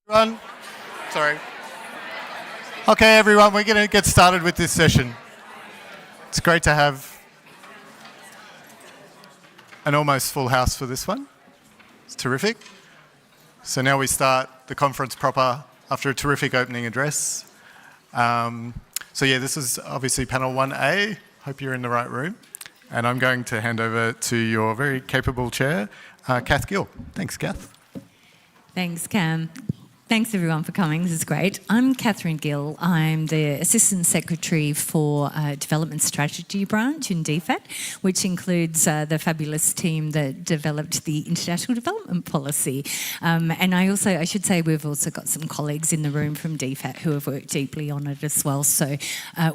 Everyone, sorry. Okay, everyone, we're going to get started with this session. It's great to have an almost full house for this one. It's terrific. So now we start the conference proper after a terrific opening address. This is obviously panel 1A. Hope you're in the right room. And I'm going to hand over to your very capable chair, Kath Gill. Thanks, Kath. Thanks, Cam. Thanks everyone for coming, this is great. I'm Catherine Gill. I'm the Assistant Secretary for Development Strategy Branch in DFAT, which includes the fabulous team that developed the International Development Policy. And I should say we've also got some colleagues in the room from DFAT who have worked deeply on it as well. So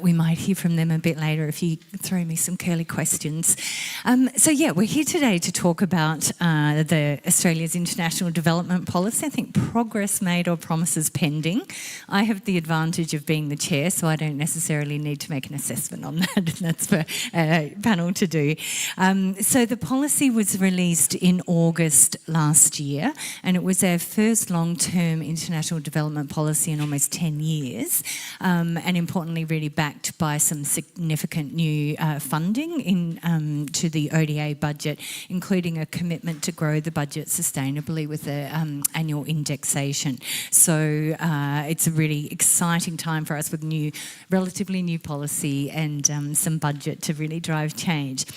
we might hear from them a bit later if you throw me some curly questions. We're here today to talk about the Australia's International Development Policy. I think progress made or promises pending. I have the advantage of being the chair, so I don't necessarily need to make an assessment on that, and that's for a panel to do. So the policy was released in August last year, and it was our first long-term international development policy in almost 10 years, and importantly really backed by some significant new funding to the ODA budget, including a commitment to grow the budget sustainably with the annual indexation. So it's a really exciting time for us with relatively new policy and some budget to really drive change.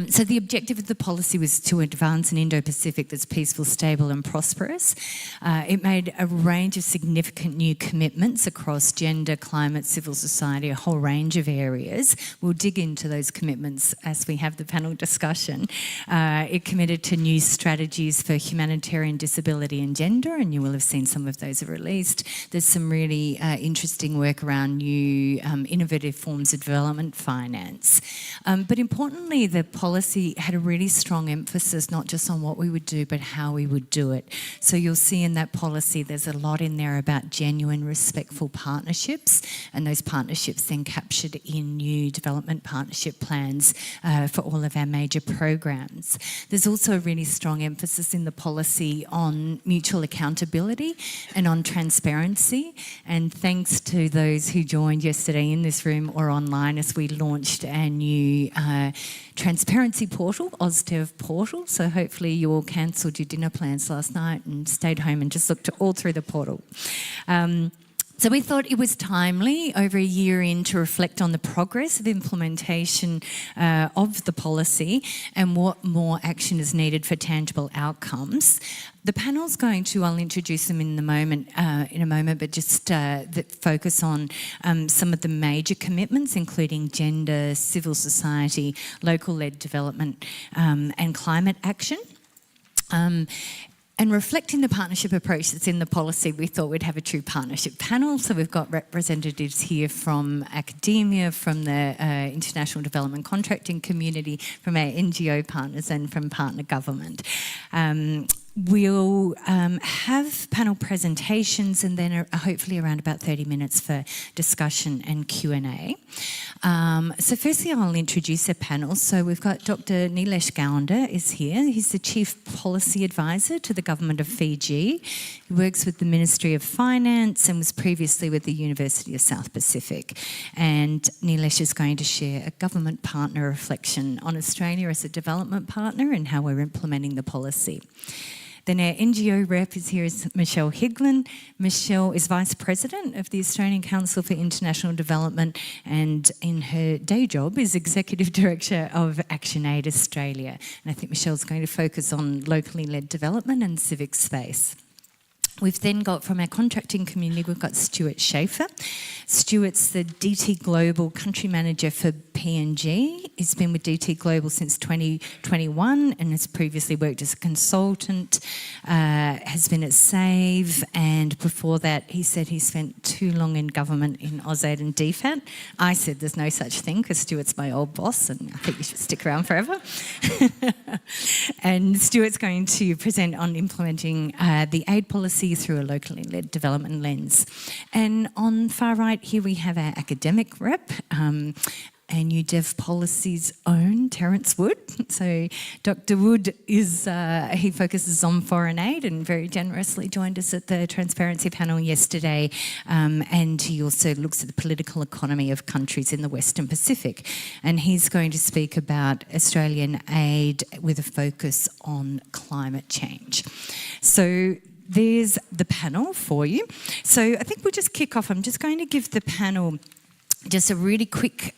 So the objective of the policy was to advance an Indo-Pacific that's peaceful, stable and prosperous. It made a range of significant new commitments across gender, climate, civil society, a whole range of areas. We'll dig into those commitments as we have the panel discussion. It committed to new strategies for humanitarian, disability and gender, and you will have seen some of those are released. There's some really interesting work around new innovative forms of development finance. But importantly, the policy had a really strong emphasis not just on what we would do but how we would do it. So you'll see in that policy there's a lot in there about genuine respectful partnerships, and those partnerships then captured in new development partnership plans for all of our major programs. There's also a really strong emphasis in the policy on mutual accountability and on transparency, and thanks to those who joined yesterday in this room or online as we launched our new transparency portal, AusDev portal. So hopefully you all cancelled your dinner plans last night and stayed home and just looked all through the portal. So we thought it was timely, over a year in, to reflect on the progress of implementation of the policy and what more action is needed for tangible outcomes. The panel's going to, I'll introduce them in a moment, but just that focus on some of the major commitments, including gender, civil society, local-led development and climate action. And reflecting the partnership approach that's in the policy, we thought we'd have a true partnership panel. So we've got representatives here from academia, from the international development contracting community, from our NGO partners and from partner government. We'll have panel presentations and then hopefully around about 30 minutes for discussion and Q&A. So firstly, I'll introduce a panel. So we've got Dr. Neelesh Gounder is here. He's the Chief Policy Advisor to the Government of Fiji. He works with the Ministry of Finance and was previously with the University of South Pacific. And Neelesh is going to share a government partner reflection on Australia as a development partner and how we're implementing the policy. Then our NGO rep is here is Michelle Higelin. Michelle is Vice President of the Australian Council for International Development and in her day job is Executive Director of ActionAid Australia. And I think Michelle's going to focus on locally led development and civic space. We've then got, from our contracting community, we've got Stuart Schaefer. Stuart's the DT Global Country Manager for PNG. He's been with DT Global since 2021 and has previously worked as a consultant, has been at SAVE, and before that he said he spent too long in government in AusAid and DFAT. I said there's no such thing because Stuart's my old boss and I think you should stick around forever. And Stuart's going to present on implementing the aid policy through a locally led development lens. And on far right here we have our academic rep, and New Dev Policy's own Terence Wood. So Dr. Wood he focuses on foreign aid and very generously joined us at the Transparency panel yesterday, and he also looks at the political economy of countries in the Western Pacific, and he's going to speak about Australian aid with a focus on climate change. So there's the panel for you. So I think we'll just kick off. I'm just going to give the panel just a really quick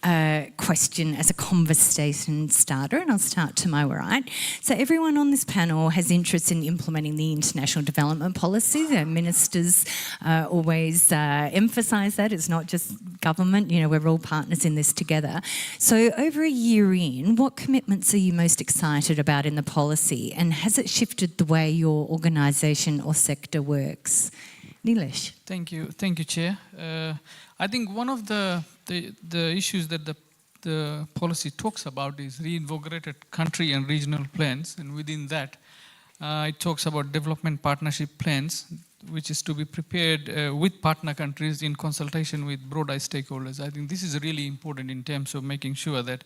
question as a conversation starter, and I'll start to my right. So everyone on this panel has interest in implementing the international development policies. Our ministers always emphasise that. It's not just government, we're all partners in this together. So over a year in, what commitments are you most excited about in the policy, and has it shifted the way your organisation or sector works? Neelesh. Thank you, Chair. I think one of the issues that the policy talks about is reinvigorated country and regional plans, and within that, it talks about development partnership plans, which is to be prepared with partner countries in consultation with broader stakeholders. I think this is really important in terms of making sure that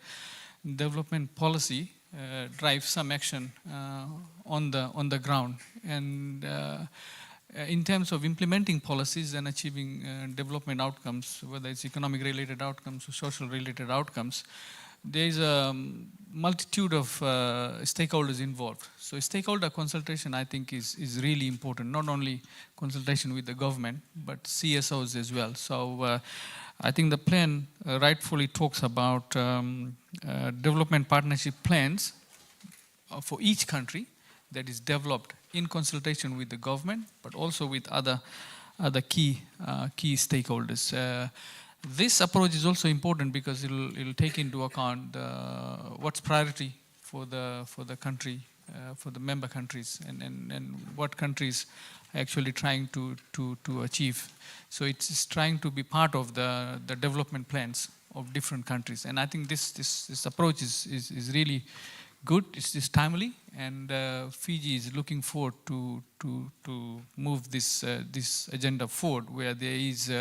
development policy drives some action on the ground, and in terms of implementing policies and achieving development outcomes, whether it's economic related outcomes or social related outcomes, there is a multitude of stakeholders involved. So stakeholder consultation, I think, is really important, not only consultation with the government, but CSOs as well. So I think the plan rightfully talks about development partnership plans for each country that is developed in consultation with the government, but also with other key stakeholders. This approach is also important because it'll take into account what's priority for the country, for the member countries, and what countries are actually trying to achieve. So it's trying to be part of the development plans of different countries, and I think this approach is really good. It's timely, and Fiji is looking forward to move this agenda forward, where there is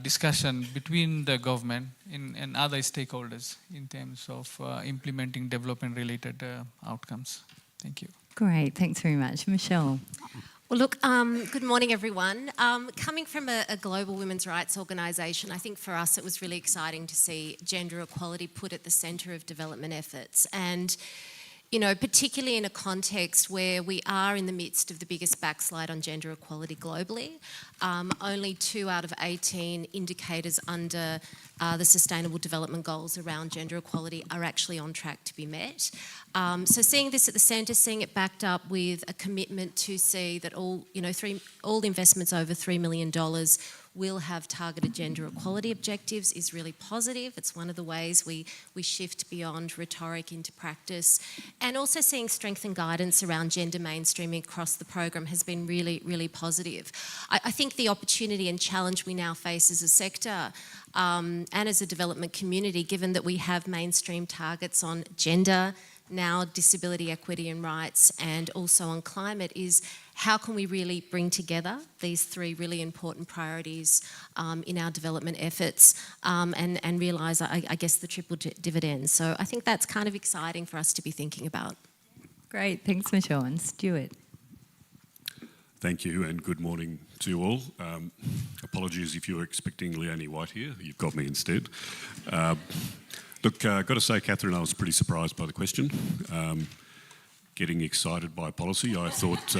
discussion between the government and other stakeholders in terms of implementing development-related outcomes. Thank you. Great, thanks very much. Michelle. Well, look, good morning, everyone. Coming from a global women's rights organisation, I think for us it was really exciting to see gender equality put at the centre of development efforts. And, particularly in a context where we are in the midst of the biggest backslide on gender equality globally. Only 2 out of 18 indicators under the Sustainable Development Goals around gender equality are actually on track to be met. So seeing this at the centre, seeing it backed up with a commitment to see that all investments over $3 million will have targeted gender equality objectives is really positive. It's one of the ways we shift beyond rhetoric into practice. And also seeing strength and guidance around gender mainstreaming across the program has been really, really positive. I think the opportunity and challenge we now face as a sector and as a development community, given that we have mainstream targets on gender, now disability, equity and rights, and also on climate, is how can we really bring together these 3 really important priorities in our development efforts and realise, I guess, the triple dividend. So I think that's kind of exciting for us to be thinking about. Great, thanks Michelle. And Stuart. Thank you, and good morning to you all. Apologies if you were expecting Leonie White here. You've got me instead. Look, I've got to say, Catherine, I was pretty surprised by the question. Getting excited by policy, I thought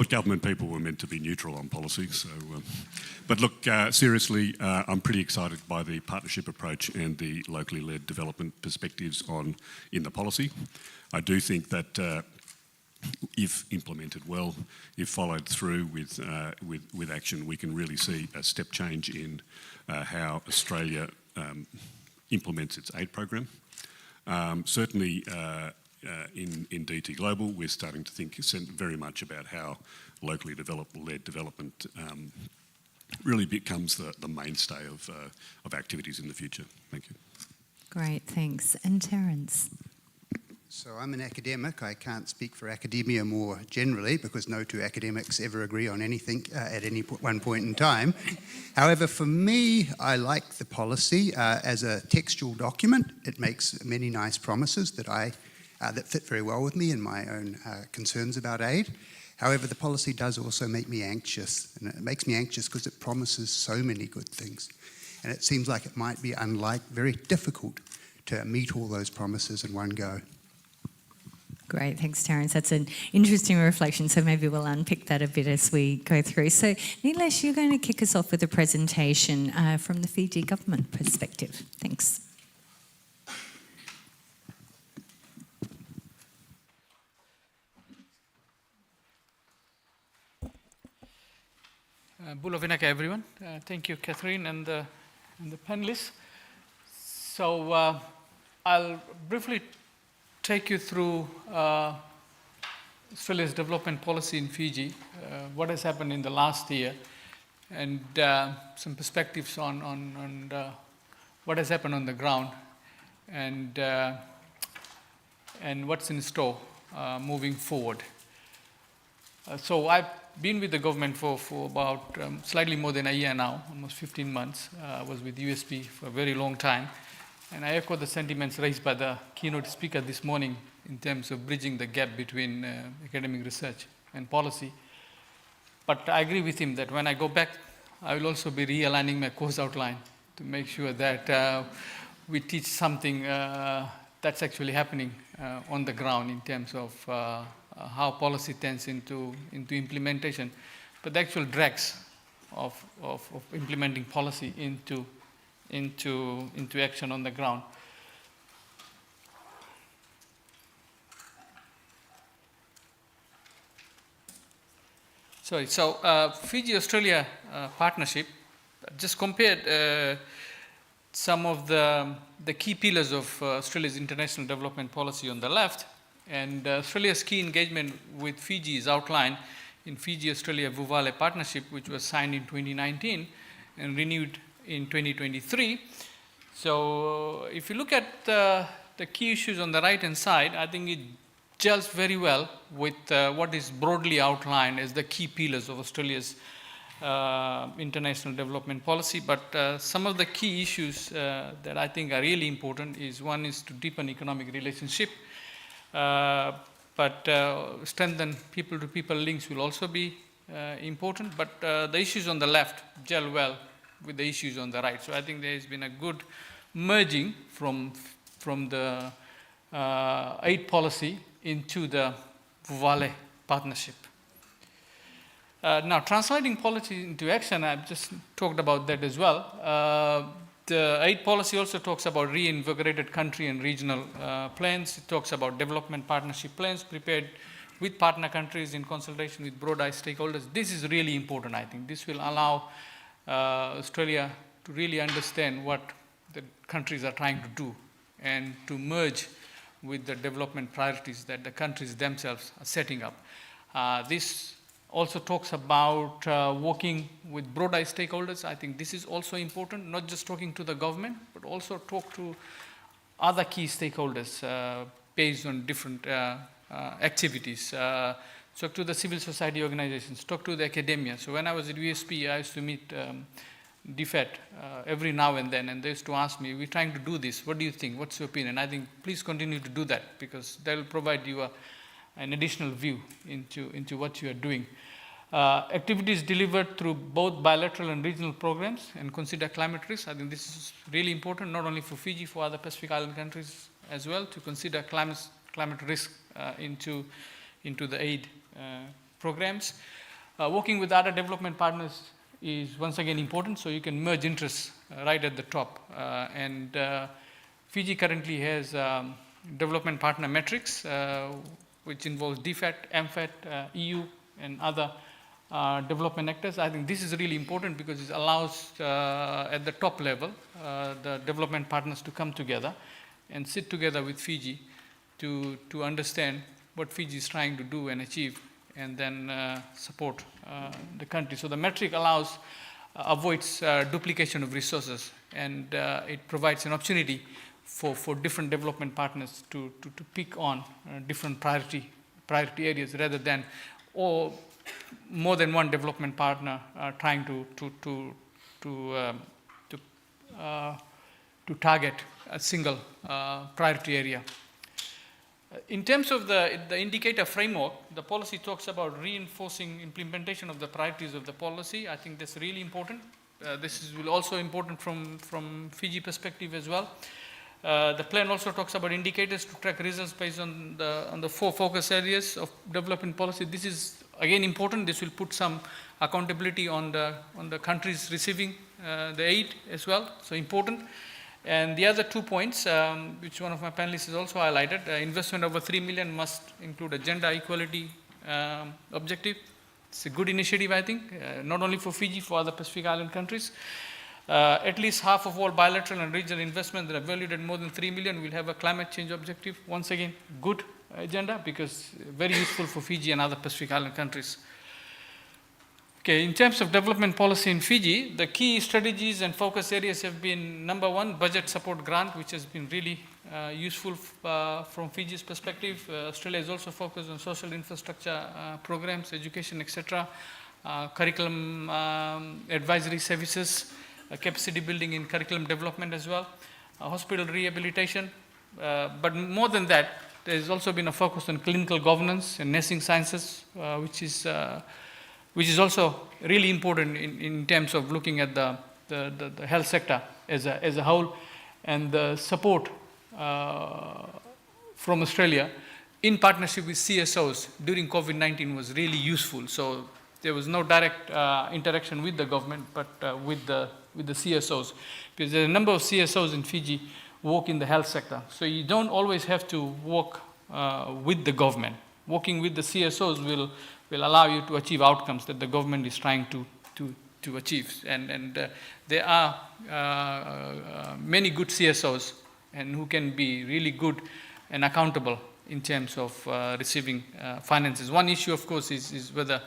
government people were meant to be neutral on policy. So, but look, seriously, I'm pretty excited by the partnership approach and the locally led development perspectives in the policy. I do think that if implemented well, if followed through with action, we can really see a step change in how Australia implements its aid program. Certainly in DT Global, we're starting to think very much about how locally led development really becomes the mainstay of activities in the future. Thank you. Great, thanks. And Terence. So I'm an academic. I can't speak for academia more generally because no two academics ever agree on anything at any one point in time. However, for me, I like the policy as a textual document. It makes many nice promises that fit very well with me and my own concerns about aid. However, the policy does also make me anxious, and it makes me anxious because it promises so many good things. And it seems like it might be very difficult to meet all those promises in one go. Great, thanks, Terence. That's an interesting reflection, so maybe we'll unpick that a bit as we go through. So, Neelesh, you're going to kick us off with a presentation from the Fiji government perspective. Thanks. Bula vinaka, everyone. Thank you, Catherine, and the panelists. So I'll briefly take you through Australia's development policy in Fiji, what has happened in the last year, and some perspectives on what has happened on the ground, and what's in store moving forward. So I've been with the government for about slightly more than a year now, almost 15 months. I was with USP for a very long time. And I echo the sentiments raised by the keynote speaker this morning in terms of bridging the gap between academic research and policy. But I agree with him that when I go back, I will also be realigning my course outline to make sure that we teach something that's actually happening on the ground in terms of how policy turns into implementation, but the actual drags of implementing policy into action on the ground. So Fiji-Australia partnership, just compared some of the key pillars of Australia's international development policy on the left, and Australia's key engagement with Fiji is outlined in Fiji-Australia-Vuvale partnership, which was signed in 2019 and renewed in 2023. So if you look at the key issues on the right-hand side, I think it gels very well with what is broadly outlined as the key pillars of Australia's international development policy. But some of the key issues that I think are really important is one is to deepen economic relationship, but strengthen people-to-people links will also be important. But the issues on the left gel well with the issues on the right. So I think there has been a good merging from the aid policy into the Vuvale partnership. Now, translating policy into action, I've just talked about that as well. The aid policy also talks about reinvigorated country and regional plans. It talks about development partnership plans prepared with partner countries in consultation with broad-eyed stakeholders. This is really important, I think. This will allow Australia to really understand what the countries are trying to do and to merge with the development priorities that the countries themselves are setting up. This also talks about working with broad-eyed stakeholders. I think this is also important, not just talking to the government, but also talk to other key stakeholders based on different activities. Talk to the civil society organizations, talk to the academia. So when I was at USP, I used to meet DFAT every now and then, and they used to ask me, we're trying to do this, what do you think, what's your opinion? I think please continue to do that, because that will provide you an additional view into what you are doing. Activities delivered through both bilateral and regional programs, and consider climate risk. I think this is really important, not only for Fiji, for other Pacific Island countries as well, to consider climate risk into the aid programs. Working with other development partners is once again important, so you can merge interests right at the top. And Fiji currently has development partner metrics, which involves DFAT, MFAT, EU, and other development actors. I think this is really important because it allows at the top level the development partners to come together and sit together with Fiji to understand what Fiji is trying to do and achieve, and then support the country. So the metric avoids duplication of resources, and it provides an opportunity for different development partners to pick on different priority areas rather than more than one development partner trying to target a single priority area. In terms of the indicator framework, the policy talks about reinforcing implementation of the priorities of the policy. I think that's really important. This will also important from Fiji perspective as well. The plan also talks about indicators to track results based on the 4 focus areas of development policy. This is again important. This will put some accountability on the countries receiving the aid as well. So important. And the other 2 points, which one of my panelists has also highlighted, investment over 3 million must include a gender equality objective. It's a good initiative, I think, not only for Fiji, for other Pacific Island countries. At least half of all bilateral and regional investment that are valued at more than 3 million will have a climate change objective. Once again, good agenda because very useful for Fiji and other Pacific Island countries. Okay, in terms of development policy in Fiji, the key strategies and focus areas have been, number 1, budget support grant, which has been really useful from Fiji's perspective. Australia is also focused on social infrastructure programs, education, etc., curriculum advisory services, capacity building in curriculum development as well, hospital rehabilitation. But more than that, there has also been a focus on clinical governance and nursing sciences, which is also really important in terms of looking at the health sector as a whole, and the support from Australia in partnership with CSOs during COVID-19 was really useful. So there was no direct interaction with the government, but with the CSOs, because there are a number of CSOs in Fiji who work in the health sector. So you don't always have to work with the government. Working with the CSOs will allow you to achieve outcomes that the government is trying to achieve. And there are many good CSOs and who can be really good and accountable in terms of receiving finances. One issue, of course, is whether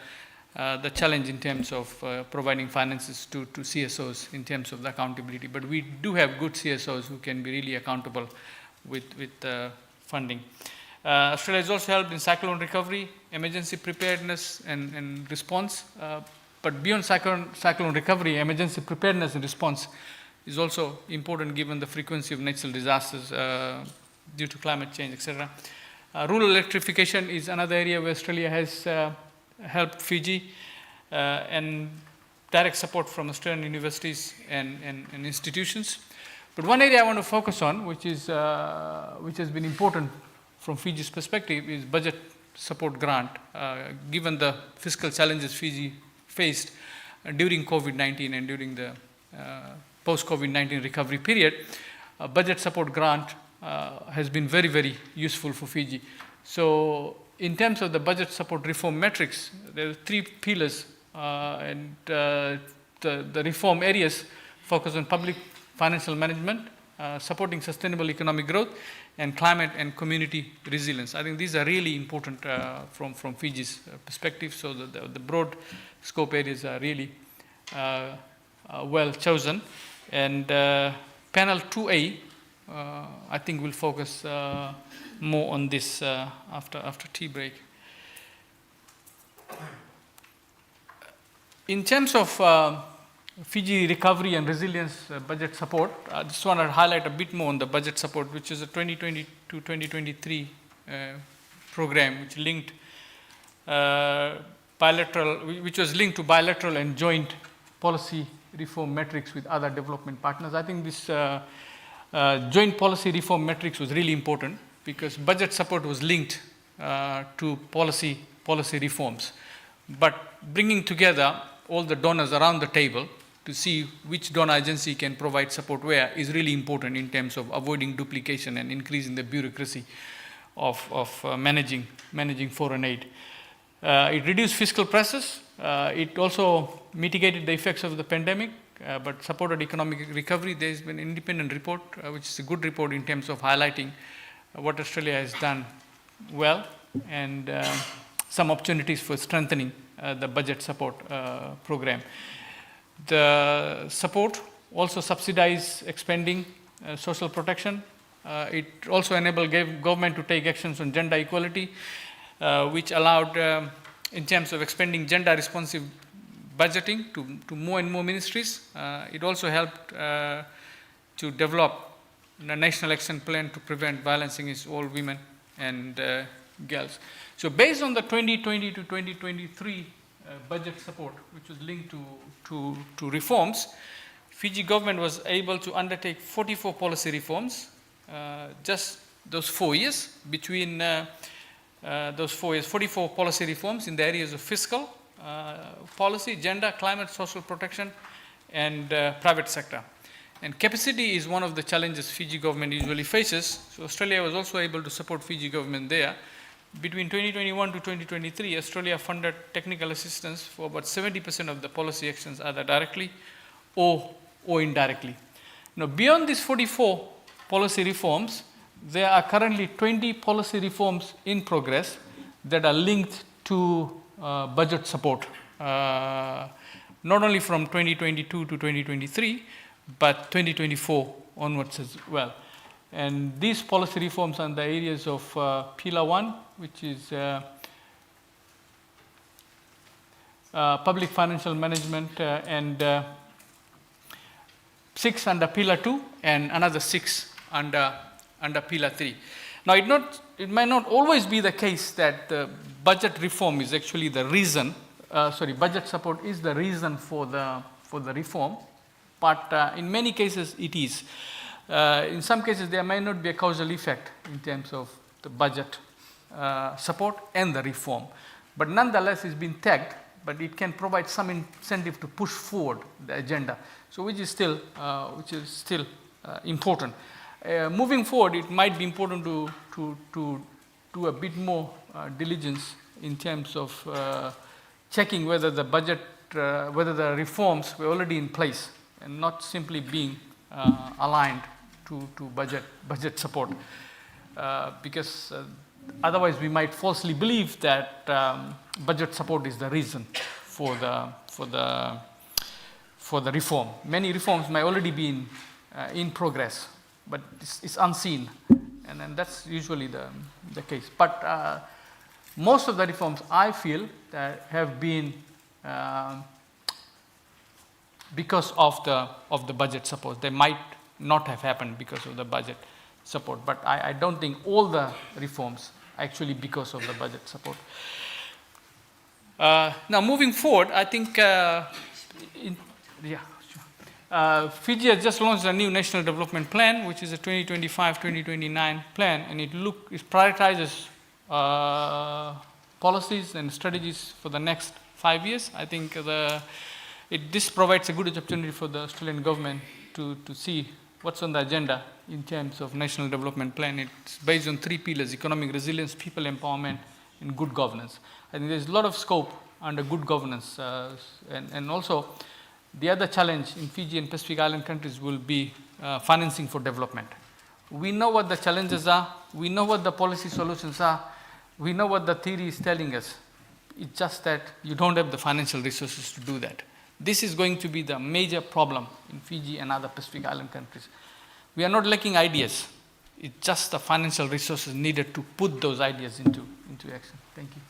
the challenge in terms of providing finances to CSOs in terms of the accountability. But we do have good CSOs who can be really accountable with funding. Australia has also helped in cyclone recovery, emergency preparedness and response. But beyond cyclone recovery, emergency preparedness and response is also important given the frequency of natural disasters due to climate change, etc. Rural electrification is another area where Australia has helped Fiji, and direct support from Australian universities and institutions. But one area I want to focus on, which has been important from Fiji's perspective, is budget support grant. Given the fiscal challenges Fiji faced during COVID-19 and during the post-COVID-19 recovery period, budget support grant has been very, very useful for Fiji. So in terms of the budget support reform metrics, there are 3 pillars, and the reform areas focus on public financial management, supporting sustainable economic growth, and climate and community resilience. I think these are really important from Fiji's perspective, so the broad scope areas are really well chosen. And panel 2A, I think will focus more on this after tea break. In terms of Fiji recovery and resilience budget support, I just want to highlight a bit more on the budget support, which is a 2020-2023 program, which linked which was linked to bilateral and joint policy reform metrics with other development partners. I think this joint policy reform metrics was really important because budget support was linked to policy reforms. But bringing together all the donors around the table to see which donor agency can provide support where is really important in terms of avoiding duplication and increasing the bureaucracy of managing foreign aid. It reduced fiscal pressures. It also mitigated the effects of the pandemic, but supported economic recovery. There has been an independent report, which is a good report in terms of highlighting what Australia has done well and some opportunities for strengthening the budget support program. The support also subsidized expanding social protection, It also enabled government to take actions on gender equality, which allowed, in terms of expanding gender responsive budgeting to more and more ministries. It also helped to develop a national action plan to prevent violence against all women and girls. So based on the 2020 to 2023 budget support, which was linked to reforms, Fiji government was able to undertake 44 policy reforms, just those 4 years. Between those 4 years, 44 policy reforms in the areas of fiscal policy, gender, climate, social protection, and private sector. And capacity is one of the challenges Fiji government usually faces. So Australia was also able to support Fiji government there. Between 2021 to 2023, Australia funded technical assistance for about 70% of the policy actions, either directly or indirectly. Now, beyond these 44 policy reforms, there are currently 20 policy reforms in progress that are linked to budget support, not only from 2022 to 2023, but 2024 onwards as well. And these policy reforms are in the areas of Pillar 1, which is public financial management, and 6 under Pillar 2, and another 6 under Pillar 3. Now, it might not always be the case that the budget reform is actually the reason, budget support is the reason for the reform, but in many cases it is. In some cases, there may not be a causal effect in terms of the budget support and the reform, but nonetheless it's been tagged, but it can provide some incentive to push forward the agenda, so which is still important. Moving forward, it might be important to do a bit more diligence in terms of checking whether the budget, whether the reforms were already in place and not simply being aligned to budget support, because otherwise we might falsely believe that budget support is the reason for the reform. Many reforms may already be in progress, but it's unseen, and that's usually the case. But most of the reforms, I feel, that have been because of the budget support. They might not have happened because of the budget support, but I don't think all the reforms actually because of the budget support. Now, moving forward, I think Fiji has just launched a new national development plan, which is a 2025-2029 plan, and it prioritizes policies and strategies for the next 5 years. I think this provides a good opportunity for the Australian government to see what's on the agenda in terms of national development plan. It's based on 3 pillars: economic resilience, people empowerment, and good governance. I think there's a lot of scope under good governance, and also the other challenge in Fiji and Pacific Island countries will be financing for development. We know what the challenges are, we know what the policy solutions are, we know what the theory is telling us. It's just that you don't have the financial resources to do that. This is going to be the major problem in Fiji and other Pacific Island countries. We are not lacking ideas. It's just the financial resources needed to put those ideas into action. Thank you.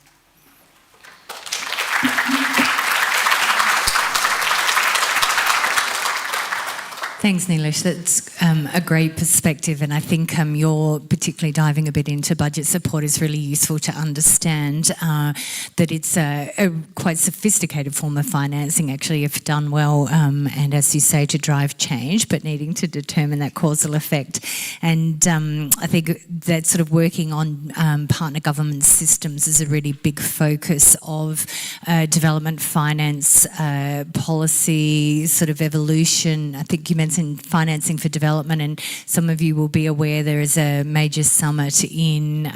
Thanks, Neelesh. That's a great perspective, and I think you're particularly diving a bit into budget support is really useful to understand that it's a quite sophisticated form of financing, actually, if done well, and as you say, to drive change, but needing to determine that causal effect. And I think that sort of working on partner government systems is a really big focus of development finance policy sort of evolution. I think you mentioned financing for development, and some of you will be aware there is a major summit in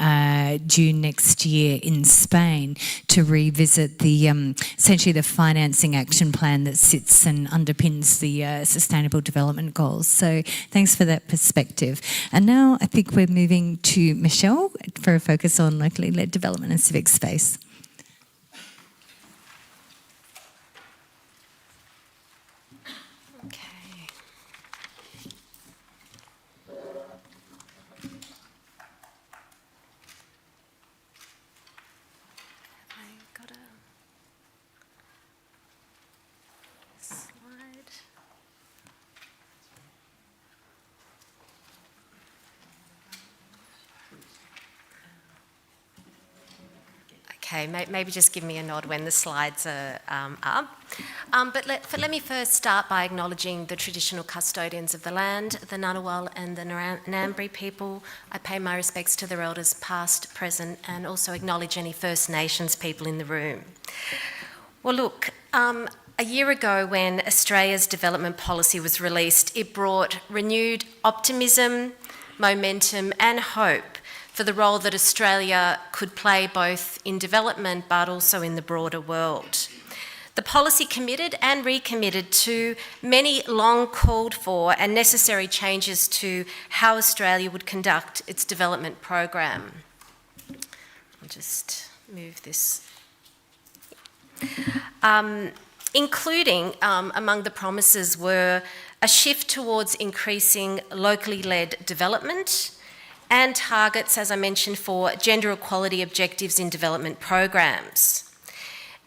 June next year in Spain to revisit the essentially the financing action plan that sits and underpins the Sustainable Development Goals. So thanks for that perspective. And now I think we're moving to Michelle for a focus on locally led development and civic space. Okay, maybe just give me a nod when the slides are up. But let me first start by acknowledging the traditional custodians of the land, the Ngunnawal and the Ngambri people. I pay my respects to their elders past, present, and also acknowledge any First Nations people in the room. Well, look, a year ago when Australia's development policy was released, it brought renewed optimism, momentum and hope for the role that Australia could play both in development but also in the broader world. The policy committed and recommitted to many long called for and necessary changes to how Australia would conduct its development program. I'll just move this. Including among the promises were a shift towards increasing locally led development and targets, as I mentioned, for gender equality objectives in development programs.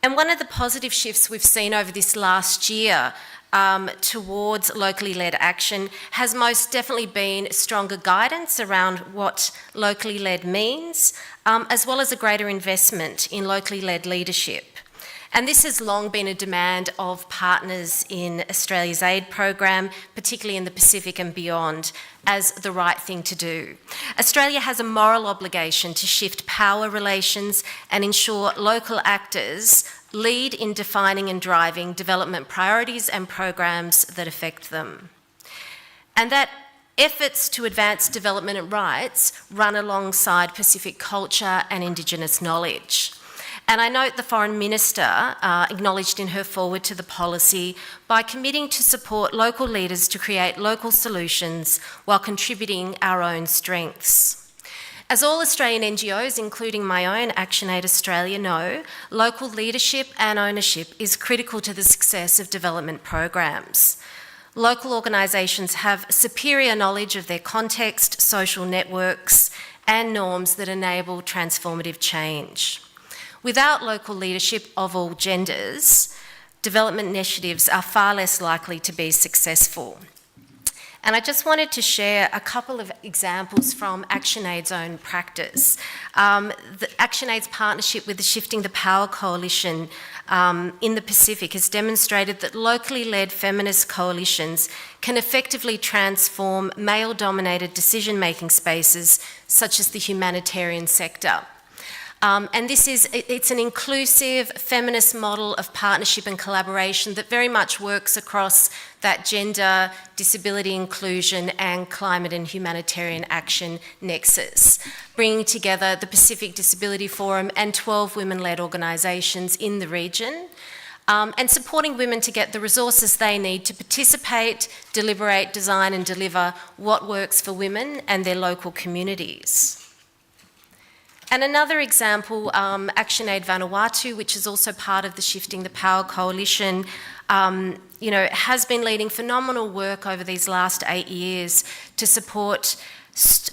And one of the positive shifts we've seen over this last year towards locally led action has most definitely been stronger guidance around what locally led means, as well as a greater investment in locally led leadership. And this has long been a demand of partners in Australia's aid program, particularly in the Pacific and beyond, as the right thing to do. Australia has a moral obligation to shift power relations and ensure local actors lead in defining and driving development priorities and programs that affect them. And that efforts to advance development and rights run alongside Pacific culture and Indigenous knowledge. And I note the Foreign Minister acknowledged in her forward to the policy by committing to support local leaders to create local solutions while contributing our own strengths. As all Australian NGOs, including my own ActionAid Australia, know, local leadership and ownership is critical to the success of development programs. Local organisations have superior knowledge of their context, social networks and norms that enable transformative change. Without local leadership of all genders, development initiatives are far less likely to be successful. And I just wanted to share a couple of examples from ActionAid's own practice. ActionAid's partnership with the Shifting the Power Coalition in the Pacific has demonstrated that locally led feminist coalitions can effectively transform male-dominated decision-making spaces such as the humanitarian sector. And it's an inclusive feminist model of partnership and collaboration that very much works across that gender, disability inclusion and climate and humanitarian action nexus, bringing together the Pacific Disability Forum and 12 women-led organisations in the region, and supporting women to get the resources they need to participate, deliberate, design and deliver what works for women and their local communities. And another example, ActionAid Vanuatu, which is also part of the Shifting the Power Coalition, has been leading phenomenal work over these last 8 years to support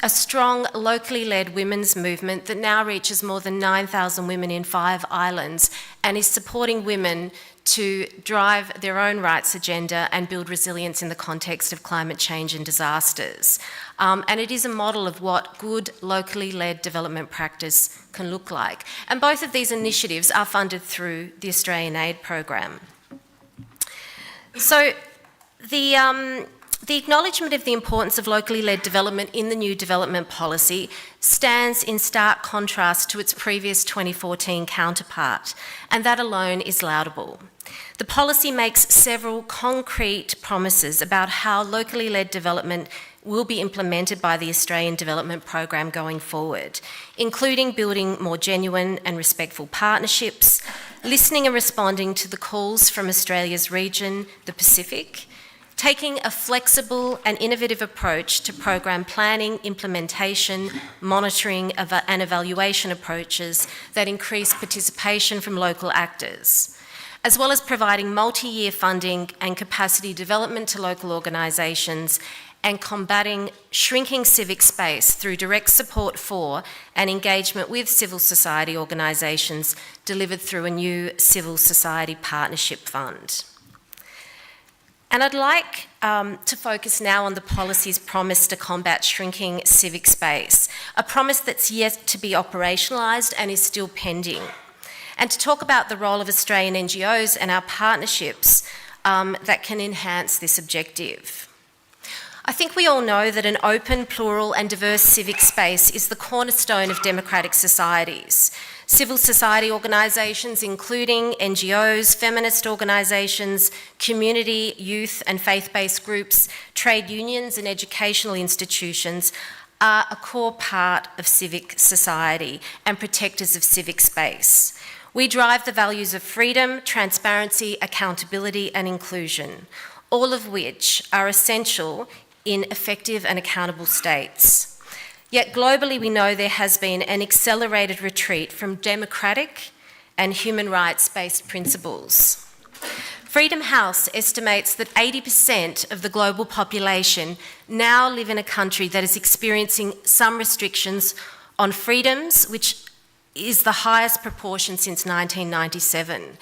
a strong locally led women's movement that now reaches more than 9,000 women in 5 islands and is supporting women to drive their own rights agenda and build resilience in the context of climate change and disasters. And it is a model of what good locally led development practice can look like. And both of these initiatives are funded through the Australian Aid Program. So the acknowledgement of the importance of locally led development in the new development policy stands in stark contrast to its previous 2014 counterpart, and that alone is laudable. The policy makes several concrete promises about how locally led development will be implemented by the Australian Development Program going forward, including building more genuine and respectful partnerships, listening and responding to the calls from Australia's region, the Pacific, taking a flexible and innovative approach to program planning, implementation, monitoring and evaluation approaches that increase participation from local actors, as well as providing multi-year funding and capacity development to local organisations and combating shrinking civic space through direct support for and engagement with civil society organisations delivered through a new Civil Society Partnership Fund. And I'd like to focus now on the policy's promise to combat shrinking civic space, a promise that's yet to be operationalised and is still pending. and to talk about the role of Australian NGOs and our partnerships that can enhance this objective. I think we all know that an open, plural and diverse civic space is the cornerstone of democratic societies. Civil society organisations, including NGOs, feminist organisations, community, youth and faith-based groups, trade unions and educational institutions are a core part of civic society and protectors of civic space. We drive the values of freedom, transparency, accountability and inclusion, all of which are essential in effective and accountable states. Yet globally we know there has been an accelerated retreat from democratic and human rights-based principles. Freedom House estimates that 80% of the global population now live in a country that is experiencing some restrictions on freedoms, which is the highest proportion since 1997.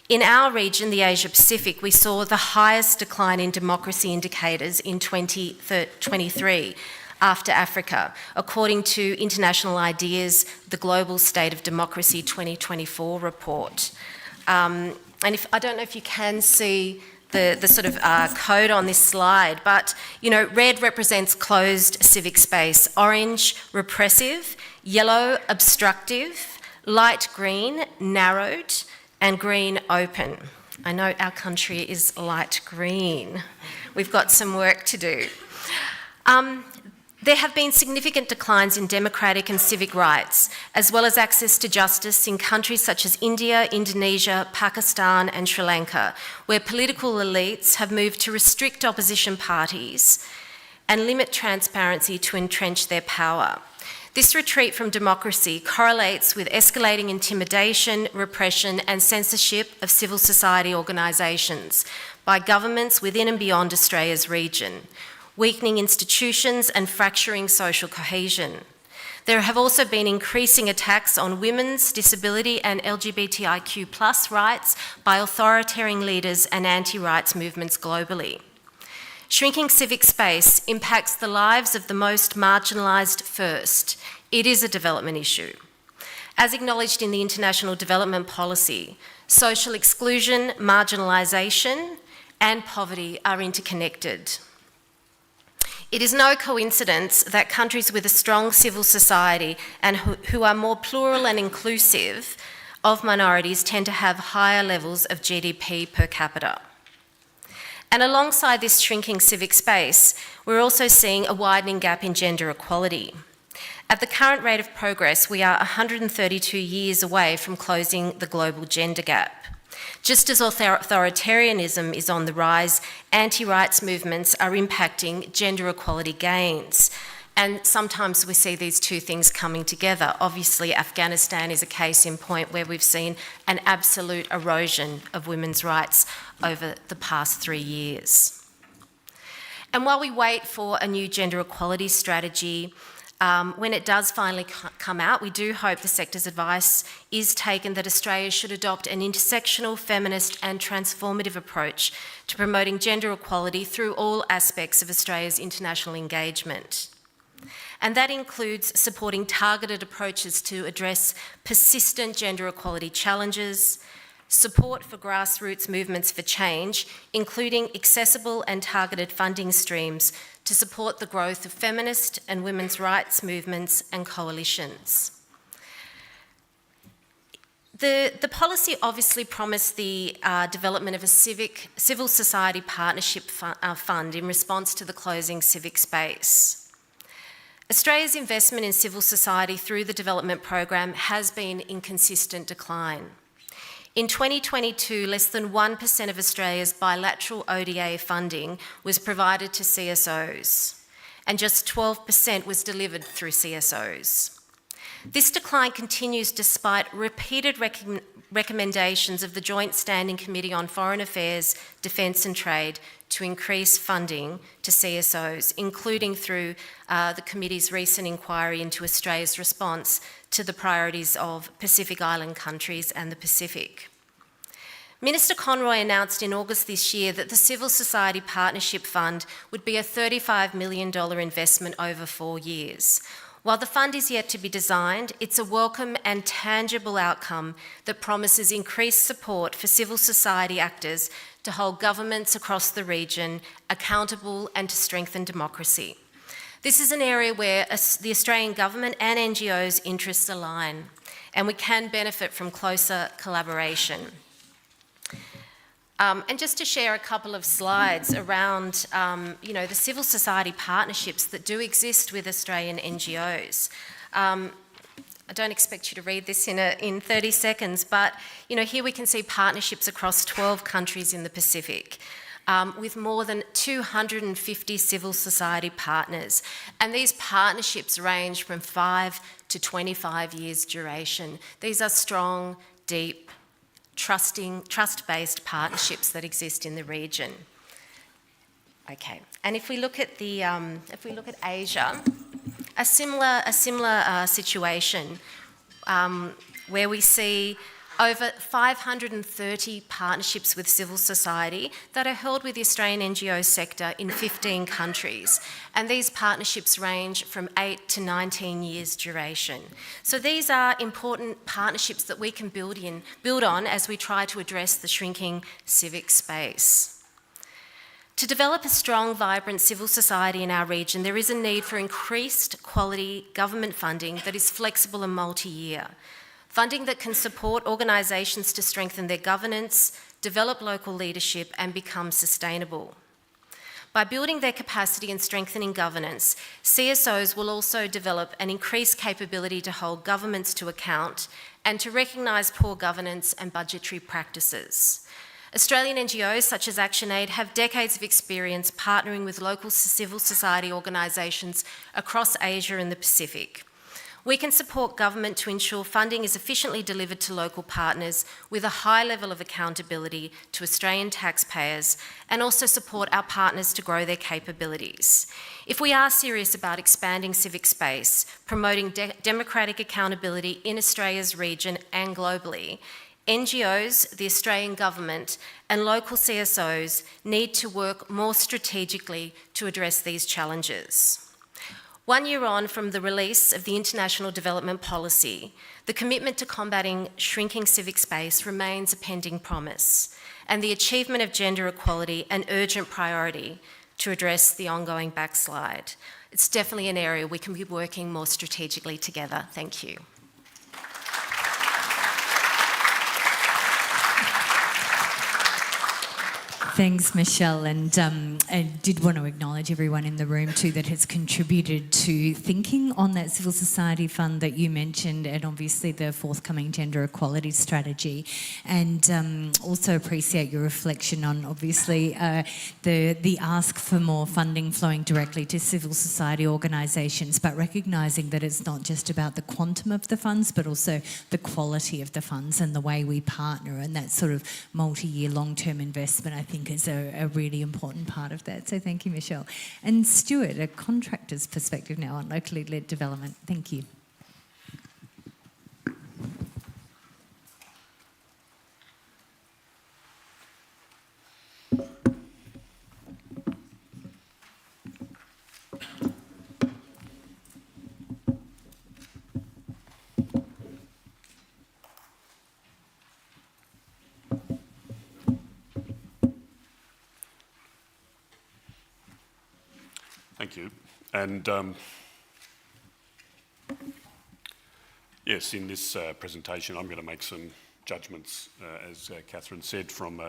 In our region, the Asia Pacific, we saw the highest decline in democracy indicators in 2023 after Africa, according to International Ideas, the Global State of Democracy 2024 report. And I don't know if you can see the sort of code on this slide, but red represents closed civic space, orange repressive, yellow obstructive, light green narrowed, and green open. I know our country is light green. We've got some work to do. There have been significant declines in democratic and civic rights, as well as access to justice in countries such as India, Indonesia, Pakistan and Sri Lanka, where political elites have moved to restrict opposition parties and limit transparency to entrench their power. This retreat from democracy correlates with escalating intimidation, repression and censorship of civil society organisations by governments within and beyond Australia's region, weakening institutions and fracturing social cohesion. There have also been increasing attacks on women's, disability and LGBTIQ+ rights by authoritarian leaders and anti-rights movements globally. Shrinking civic space impacts the lives of the most marginalised first. It is a development issue. As acknowledged in the International Development Policy, social exclusion, marginalisation and poverty are interconnected. It is no coincidence that countries with a strong civil society and who are more plural and inclusive of minorities tend to have higher levels of GDP per capita. And alongside this shrinking civic space, we're also seeing a widening gap in gender equality. At the current rate of progress, we are 132 years away from closing the global gender gap. Just as authoritarianism is on the rise, anti-rights movements are impacting gender equality gains. And sometimes we see these two things coming together. Obviously, Afghanistan is a case in point where we've seen an absolute erosion of women's rights over the past 3 years. And while we wait for a new gender equality strategy, when it does finally come out, we do hope the sector's advice is taken that Australia should adopt an intersectional, feminist and transformative approach to promoting gender equality through all aspects of Australia's international engagement. And that includes supporting targeted approaches to address persistent gender equality challenges, support for grassroots movements for change, including accessible and targeted funding streams to support the growth of feminist and women's rights movements and coalitions. The policy obviously promised the development of a civil society partnership fund in response to the closing civic space. Australia's investment in civil society through the development program has been in consistent decline. In 2022, less than 1% of Australia's bilateral ODA funding was provided to CSOs, and just 12% was delivered through CSOs. This decline continues despite repeated recommendations of the Joint Standing Committee on Foreign Affairs, Defence and Trade to increase funding to CSOs, including through the committee's recent inquiry into Australia's response to the priorities of Pacific Island countries and the Pacific. Minister Conroy announced in August this year that the Civil Society Partnership Fund would be a $35 million investment over 4 years, While the fund is yet to be designed, it's a welcome and tangible outcome that promises increased support for civil society actors to hold governments across the region accountable and to strengthen democracy. This is an area where the Australian government and NGOs' interests align, and we can benefit from closer collaboration. And just to share a couple of slides around, the civil society partnerships that do exist with Australian NGOs. I don't expect you to read this in 30 seconds, but here we can see partnerships across 12 countries in the Pacific, with more than 250 civil society partners. And these partnerships range from 5 to 25 years duration. These are strong, deep, trust-based partnerships that exist in the region. Okay, and if we look at Asia, a similar situation where we see over 530 partnerships with civil society that are held with the Australian NGO sector in 15 countries. And these partnerships range from 8 to 19 years duration. So these are important partnerships that we can build on as we try to address the shrinking civic space. To develop a strong, vibrant civil society in our region, there is a need for increased quality government funding that is flexible and multi-year. Funding that can support organisations to strengthen their governance, develop local leadership and become sustainable. By building their capacity and strengthening governance, CSOs will also develop an increased capability to hold governments to account and to recognise poor governance and budgetary practices. Australian NGOs such as ActionAid have decades of experience partnering with local civil society organisations across Asia and the Pacific. We can support government to ensure funding is efficiently delivered to local partners with a high level of accountability to Australian taxpayers and also support our partners to grow their capabilities. If we are serious about expanding civic space, promoting democratic accountability in Australia's region and globally, NGOs, the Australian government and local CSOs need to work more strategically to address these challenges. 1 year on from the release of the International Development Policy, the commitment to combating shrinking civic space remains a pending promise, and the achievement of gender equality an urgent priority to address the ongoing backslide. It's definitely an area we can be working more strategically together. Thank you. Thanks, Michelle. And I did want to acknowledge everyone in the room too that has contributed to thinking on that civil society fund that you mentioned, and obviously the forthcoming gender equality strategy. And also appreciate your reflection on obviously the ask for more funding flowing directly to civil society organisations, but recognising that it's not just about the quantum of the funds, but also the quality of the funds and the way we partner, and that sort of multi-year long-term investment, I think, is a really important part of that. So thank you, Michelle. And Stuart, a contractor's perspective now on locally led development. Thank you. Thank you. And yes, in this presentation, I'm going to make some judgments, as Catherine said, from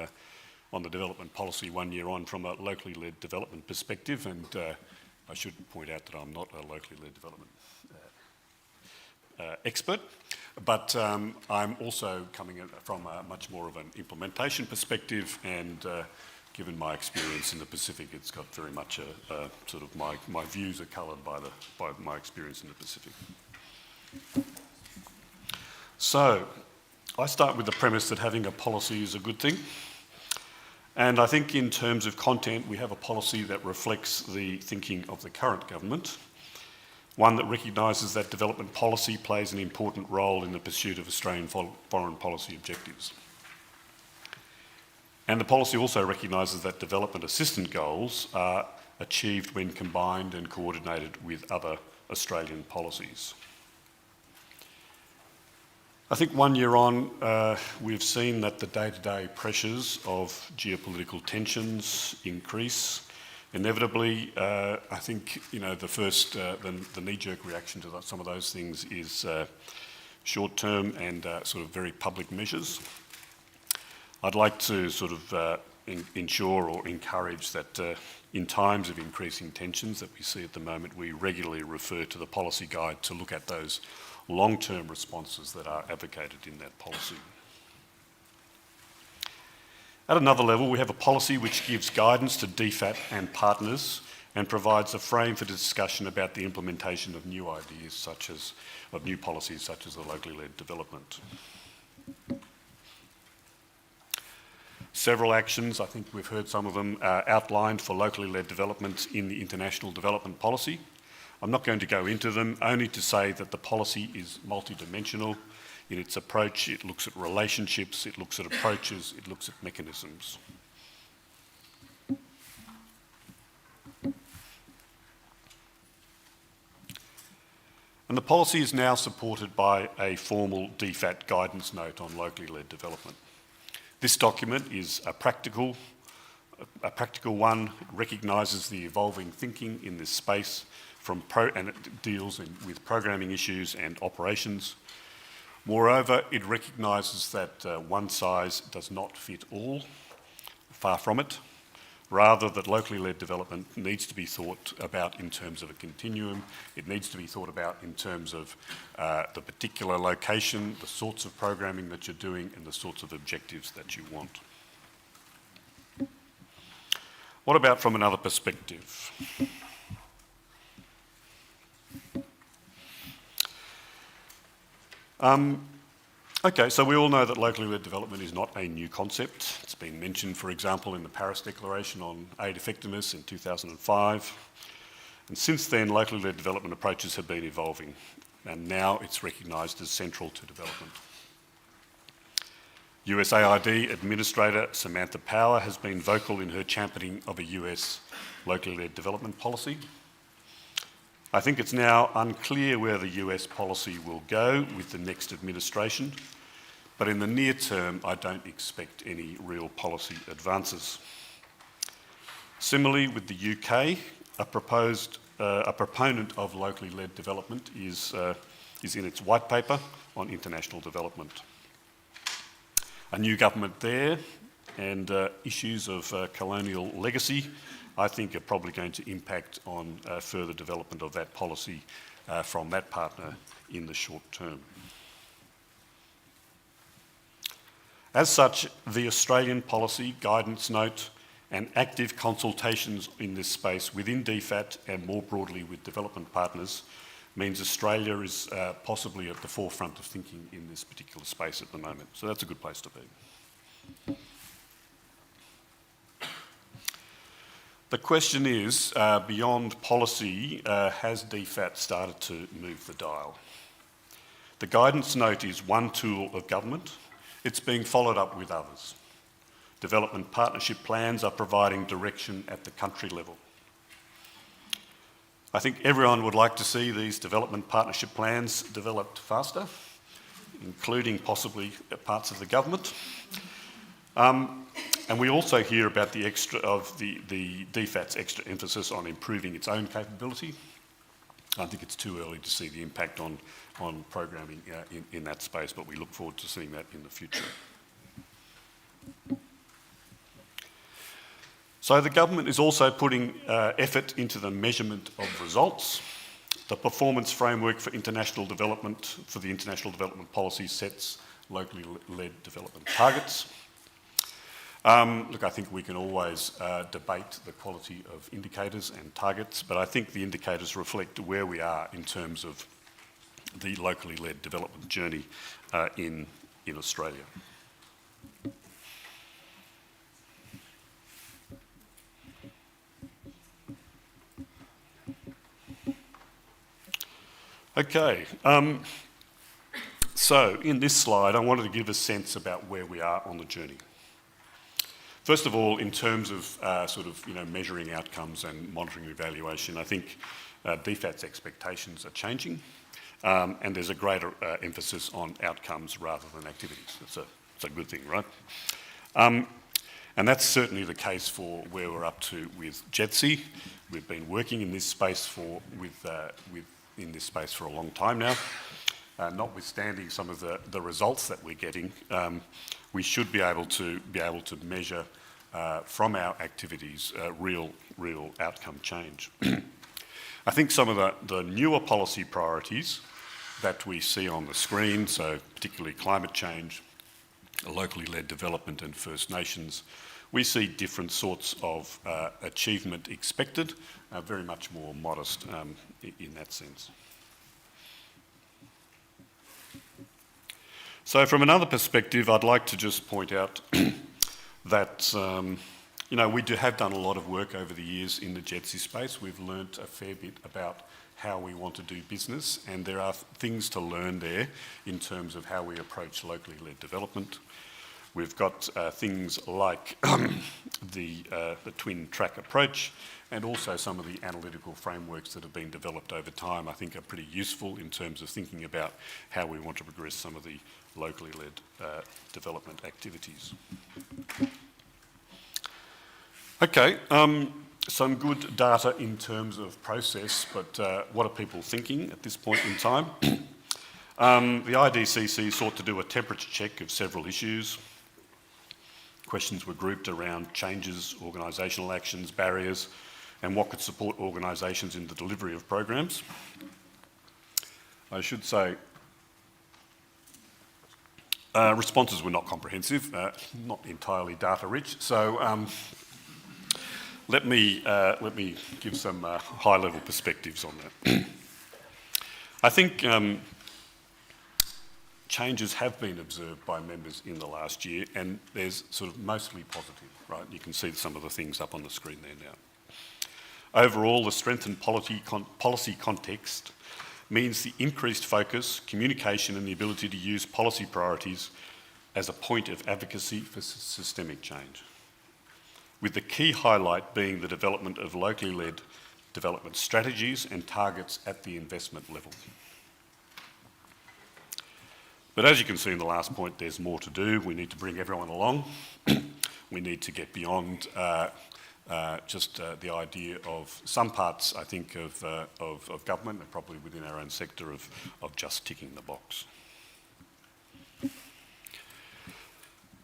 on the development policy 1 year on from a locally led development perspective. And I should point out that I'm not a locally led development expert, but I'm also coming from a much more of an implementation perspective, and given my experience in the Pacific, it's got very much a sort of my views are coloured by my experience in the Pacific. So I start with the premise that having a policy is a good thing. And I think in terms of content, we have a policy that reflects the thinking of the current government, one that recognises that development policy plays an important role in the pursuit of Australian foreign policy objectives. And the policy also recognises that development assistance goals are achieved when combined and coordinated with other Australian policies. I think 1 year on, we've seen that the day-to-day pressures of geopolitical tensions increase. Inevitably, I think the knee-jerk reaction to some of those things is short-term and sort of very public measures. I'd like to sort of ensure or encourage that in times of increasing tensions that we see at the moment, we regularly refer to the policy guide to look at those long-term responses that are advocated in that policy. At another level, we have a policy which gives guidance to DFAT and partners and provides a frame for discussion about the implementation of new ideas of new policies such as the locally led development. Several actions, I think we've heard some of them, outlined for locally led development in the international development policy. I'm not going to go into them, only to say that the policy is multidimensional in its approach. It looks at relationships, it looks at approaches, it looks at mechanisms. And the policy is now supported by a formal DFAT guidance note on locally led development. This document is a practical one. It recognises the evolving thinking in this space and it deals with programming issues and operations. Moreover, it recognises that one size does not fit all, far from it. Rather, that locally led development needs to be thought about in terms of a continuum. It needs to be thought about in terms of the particular location, the sorts of programming that you're doing, and the sorts of objectives that you want. What about from another perspective? Okay, so we all know that locally led development is not a new concept. It's been mentioned, for example, in the Paris Declaration on Aid Effectiveness in 2005. And since then, locally led development approaches have been evolving, and now it's recognised as central to development. USAID Administrator Samantha Power has been vocal in her championing of a US locally led development policy. I think it's now unclear where the US policy will go with the next administration, but in the near term, I don't expect any real policy advances. Similarly, with the UK, a proponent of locally led development is in its white paper on international development. A new government there and issues of colonial legacy, I think, are probably going to impact on further development of that policy from that partner in the short term. As such, the Australian policy guidance note and active consultations in this space within DFAT and more broadly with development partners means Australia is possibly at the forefront of thinking in this particular space at the moment. So that's a good place to be. The question is, beyond policy, has DFAT started to move the dial? The guidance note is one tool of government. It's being followed up with others. Development partnership plans are providing direction at the country level. I think everyone would like to see these development partnership plans developed faster, including possibly parts of the government. And we also hear about the DFAT's extra emphasis on improving its own capability. I think it's too early to see the impact on programming in that space, but we look forward to seeing that in the future. So the government is also putting effort into the measurement of results. The performance framework for international development, for the international development policy, sets locally led development targets. Look, I think we can always debate the quality of indicators and targets, but I think the indicators reflect where we are in terms of the locally led development journey in Australia. Okay, so in this slide, I wanted to give a sense about where we are on the journey. First of all, in terms of measuring outcomes and monitoring evaluation, I think DFAT's expectations are changing, and there's a greater emphasis on outcomes rather than activities. It's a good thing, right? And that's certainly the case for where we're up to with JETSI. We've been working in this space in this space for a long time now. Notwithstanding some of the results that we're getting, we should be able to measure from our activities real outcome change. I think some of the newer policy priorities that we see on the screen, so particularly climate change, locally led development and First Nations, we see different sorts of achievement expected, very much more modest in that sense. So from another perspective, I'd like to just point out that we have done a lot of work over the years in the JETSI space. We've learnt a fair bit about how we want to do business, and there are things to learn there in terms of how we approach locally led development. We've got things like the twin track approach, and also some of the analytical frameworks that have been developed over time, I think are pretty useful in terms of thinking about how we want to progress some of the locally led development activities. Okay, some good data in terms of process, but what are people thinking at this point in time? The IDCC sought to do a temperature check of several issues. Questions were grouped around changes, organisational actions, barriers, and what could support organisations in the delivery of programs. I should say responses were not comprehensive, not entirely data rich, so let me give some high-level perspectives on that. I think changes have been observed by members in the last year, and there's sort of mostly positive, right? You can see some of the things up on the screen there now. Overall, the strengthened policy context means the increased focus, communication, and the ability to use policy priorities as a point of advocacy for systemic change, with the key highlight being the development of locally led development strategies and targets at the investment level. But as you can see in the last point, there's more to do. We need to bring everyone along. We need to get beyond just the idea of some parts, I think, of government, and probably within our own sector, of just ticking the box.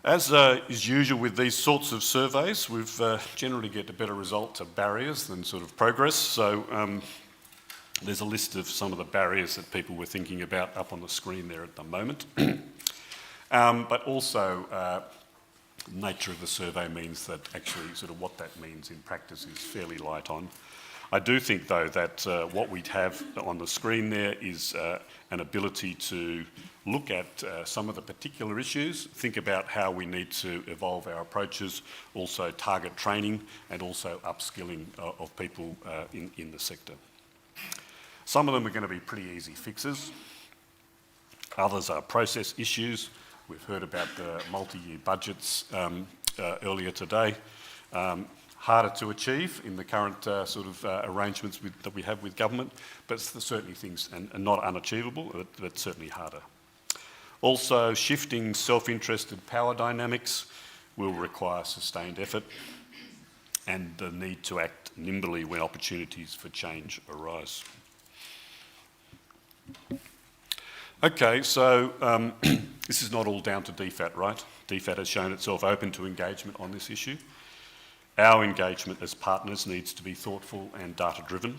As is usual with these sorts of surveys, we've generally get a better result of barriers than sort of progress. So there's a list of some of the barriers that people were thinking about up on the screen there at the moment. But also, nature of the survey means that actually sort of what that means in practice is fairly light on. I do think, though, that what we'd have on the screen there is an ability to look at some of the particular issues, think about how we need to evolve our approaches, also target training, and also upskilling of people in the sector. Some of them are going to be pretty easy fixes. Others are process issues. We've heard about the multi-year budgets earlier today. Harder to achieve in the current sort of arrangements that we have with government, but certainly things, and not unachievable, but certainly harder. Also, shifting self-interested power dynamics will require sustained effort and the need to act nimbly when opportunities for change arise. Okay, so this is not all down to DFAT, right? DFAT has shown itself open to engagement on this issue. Our engagement as partners needs to be thoughtful and data-driven.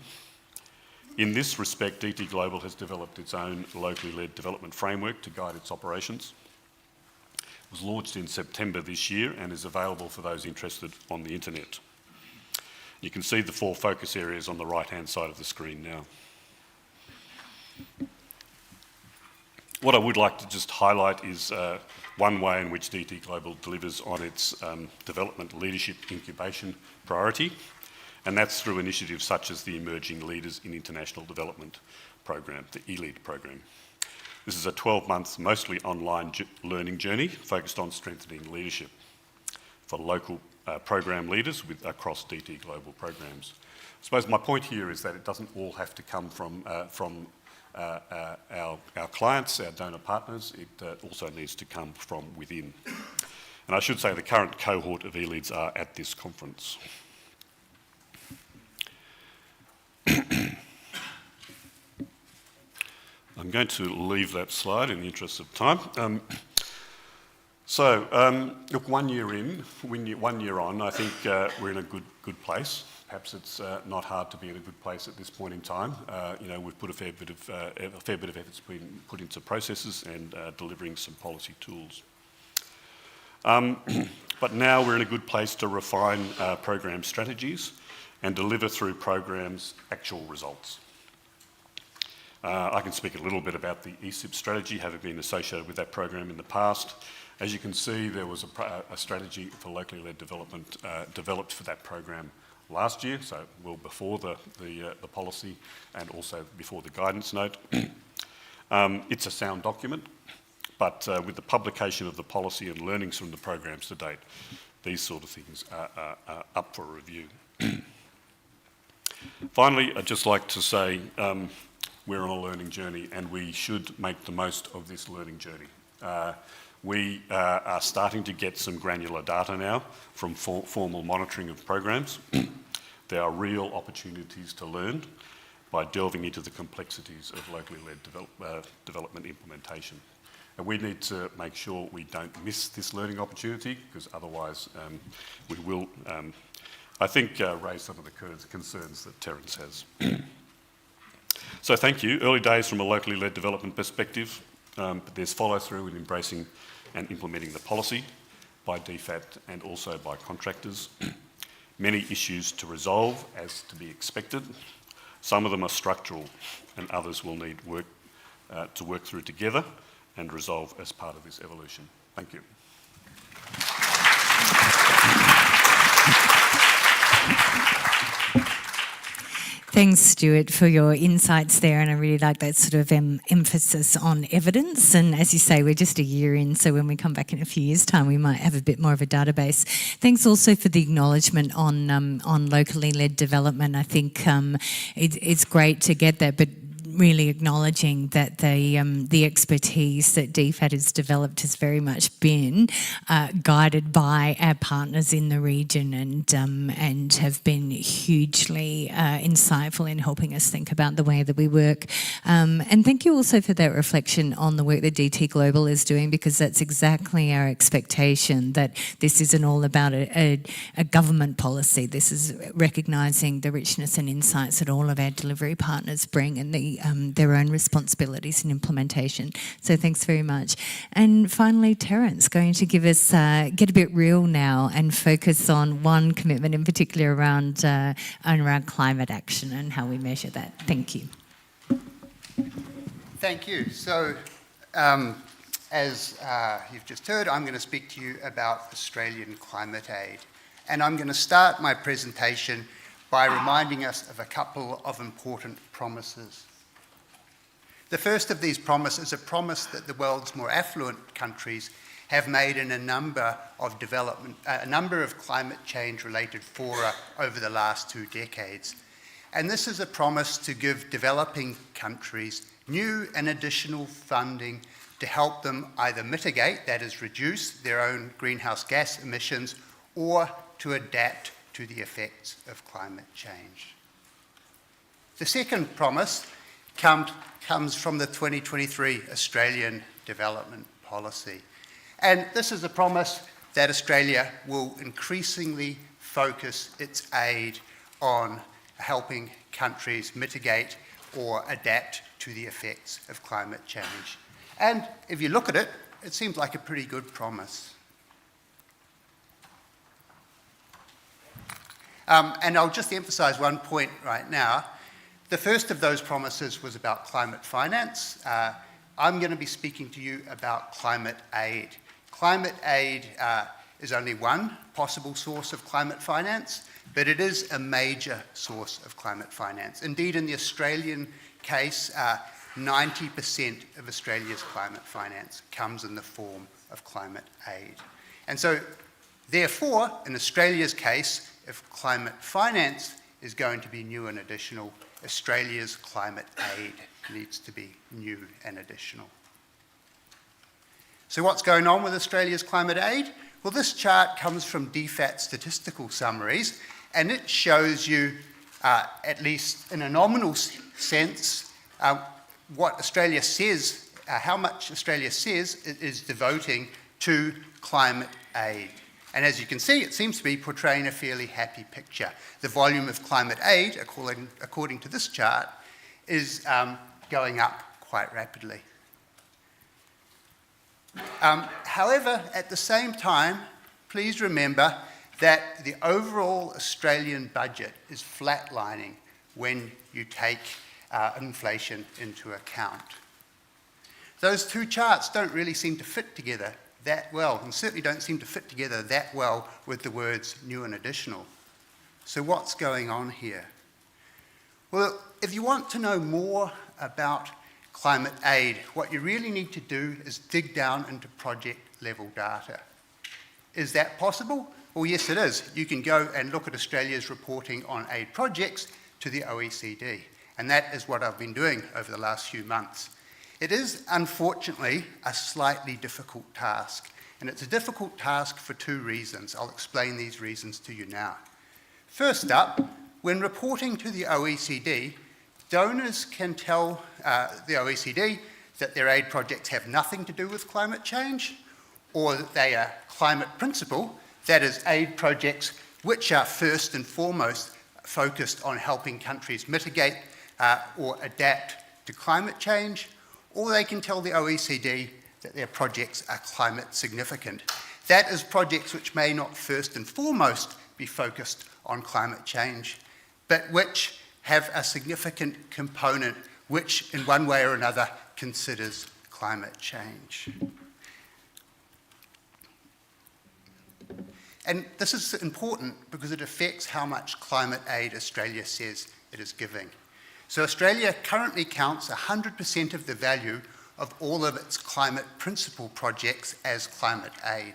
In this respect, DT Global has developed its own locally led development framework to guide its operations. It was launched in September this year and is available for those interested on the internet. You can see the 4 focus areas on the right-hand side of the screen now. What I would like to just highlight is one way in which DT Global delivers on its development leadership incubation priority, and that's through initiatives such as the Emerging Leaders in International Development program, the ELEAD program. This is a 12-month, mostly online learning journey focused on strengthening leadership for local program leaders across DT Global programs. I suppose my point here is that it doesn't all have to come from our clients, our donor partners. It also needs to come from within. And I should say the current cohort of e-leads are at this conference. I'm going to leave that slide in the interest of time. Look, 1 year in, 1 year on, I think we're in a good place. Perhaps it's not hard to be in a good place at this point in time. We've put a fair bit of effort's been put into processes and delivering some policy tools. But now we're in a good place to refine program strategies and deliver through programs actual results. I can speak a little bit about the ESIP strategy, having been associated with that program in the past. As you can see, there was a strategy for locally led development developed for that program last year, so well before the policy and also before the guidance note. It's a sound document, but with the publication of the policy and learnings from the programs to date, these sort of things are up for review. Finally, I'd just like to say we're on a learning journey and we should make the most of this learning journey. We are starting to get some granular data now from formal monitoring of programs. There are real opportunities to learn by delving into the complexities of locally led development implementation. And we need to make sure we don't miss this learning opportunity, because otherwise we will, I think, raise some of the concerns that Terence has. So thank you. Early days from a locally led development perspective, but there's follow through in embracing and implementing the policy by DFAT and also by contractors. Many issues to resolve as to be expected. Some of them are structural and others will need to work through together and resolve as part of this evolution. Thank you. Thanks, Stuart, for your insights there, and I really like that sort of emphasis on evidence. And as you say, we're just a year in, so when we come back in a few years' time, we might have a bit more of a database. Thanks also for the acknowledgement on locally led development. I think it's great to get that, but really acknowledging that the expertise that DFAT has developed has very much been guided by our partners in the region and have been hugely insightful in helping us think about the way that we work. And thank you also for that reflection on the work that DT Global is doing, because that's exactly our expectation, that this isn't all about a government policy. This is recognising the richness and insights that all of our delivery partners bring and their own responsibilities in implementation. So thanks very much. And finally, Terence, going to give us, get a bit real now and focus on one commitment in particular around climate action and how we measure that. Thank you. Thank you. So, as you've just heard, I'm going to speak to you about Australian climate aid. And I'm going to start my presentation by reminding us of a couple of important promises. The first of these promises is a promise that the world's more affluent countries have made in a number of climate change-related fora over the last 2 decades. And this is a promise to give developing countries new and additional funding to help them either mitigate, that is, reduce their own greenhouse gas emissions, or to adapt to the effects of climate change. The second promise comes from the 2023 Australian Development Policy. And this is a promise that Australia will increasingly focus its aid on helping countries mitigate or adapt to the effects of climate change. And if you look at it, it seems like a pretty good promise. And I'll just emphasise one point right now. The first of those promises was about climate finance. I'm going to be speaking to you about climate aid. Climate aid is only one possible source of climate finance, but it is a major source of climate finance. Indeed, in the Australian case, 90% of Australia's climate finance comes in the form of climate aid. And so Therefore, in Australia's case, if climate finance is going to be new and additional, Australia's climate aid needs to be new and additional. So what's going on with Australia's climate aid? Well, this chart comes from DFAT statistical summaries, and it shows you, at least in a nominal sense, what Australia says, how much Australia says it is devoting to climate aid. And as you can see, it seems to be portraying a fairly happy picture. The volume of climate aid, according to this chart, is going up quite rapidly. However, at the same time, please remember that the overall Australian budget is flatlining when you take inflation into account. Those two charts don't really seem to fit together that well, and certainly don't seem to fit together that well with the words new and additional. So what's going on here? Well, if you want to know more about climate aid, what you really need to do is dig down into project level data. Is that possible? Well, yes, it is. You can go and look at Australia's reporting on aid projects to the OECD, and that is what I've been doing over the last few months. It is, unfortunately, a slightly difficult task, and it's a difficult task for two reasons. I'll explain these reasons to you now. First up, when reporting to the OECD, donors can tell the OECD that their aid projects have nothing to do with climate change, or that they are climate principal, that is, aid projects which are first and foremost focused on helping countries mitigate or adapt to climate change, or they can tell the OECD that their projects are climate significant. That is, projects which may not first and foremost be focused on climate change, but which have a significant component which, in one way or another, considers climate change. And this is important because it affects how much climate aid Australia says it is giving. So Australia currently counts 100% of the value of all of its climate principal projects as climate aid.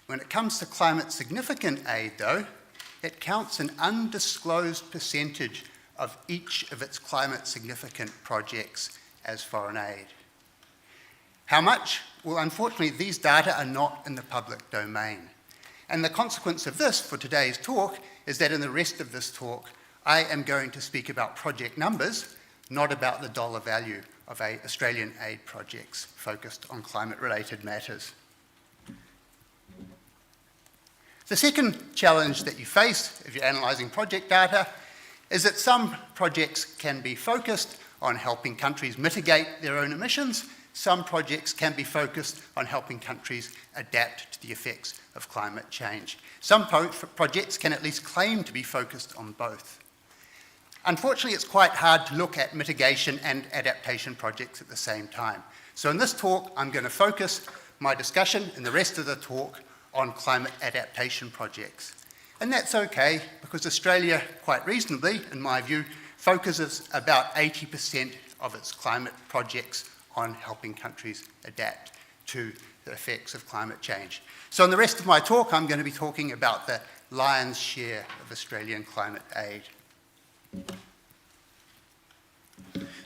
When it comes to climate significant aid, though, it counts an undisclosed percentage of each of its climate significant projects as foreign aid. How much? Well, unfortunately, these data are not in the public domain. And the consequence of this for today's talk is that in the rest of this talk, I am going to speak about project numbers, not about the dollar value of Australian aid projects focused on climate-related matters. The second challenge that you face if you're analysing project data is that some projects can be focused on helping countries mitigate their own emissions. Some projects can be focused on helping countries adapt to the effects of climate change. Some projects can at least claim to be focused on both. Unfortunately, it's quite hard to look at mitigation and adaptation projects at the same time. So in this talk, I'm going to focus my discussion and the rest of the talk on climate adaptation projects. And that's okay, because Australia, quite reasonably, in my view, focuses about 80% of its climate projects on helping countries adapt to the effects of climate change. So in the rest of my talk, I'm going to be talking about the lion's share of Australian climate aid.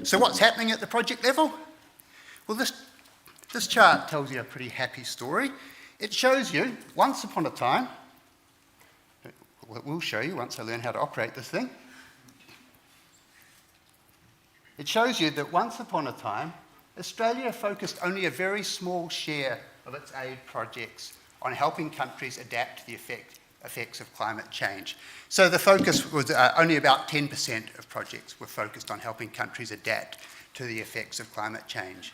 So what's happening at the project level? Well, this chart tells you a pretty happy story. It shows you, once upon a time, well, it will show you once I learn how to operate this thing. It shows you that once upon a time, Australia focused only a very small share of its aid projects on helping countries adapt to the effects of climate change. So the focus was only about 10% of projects were focused on helping countries adapt to the effects of climate change.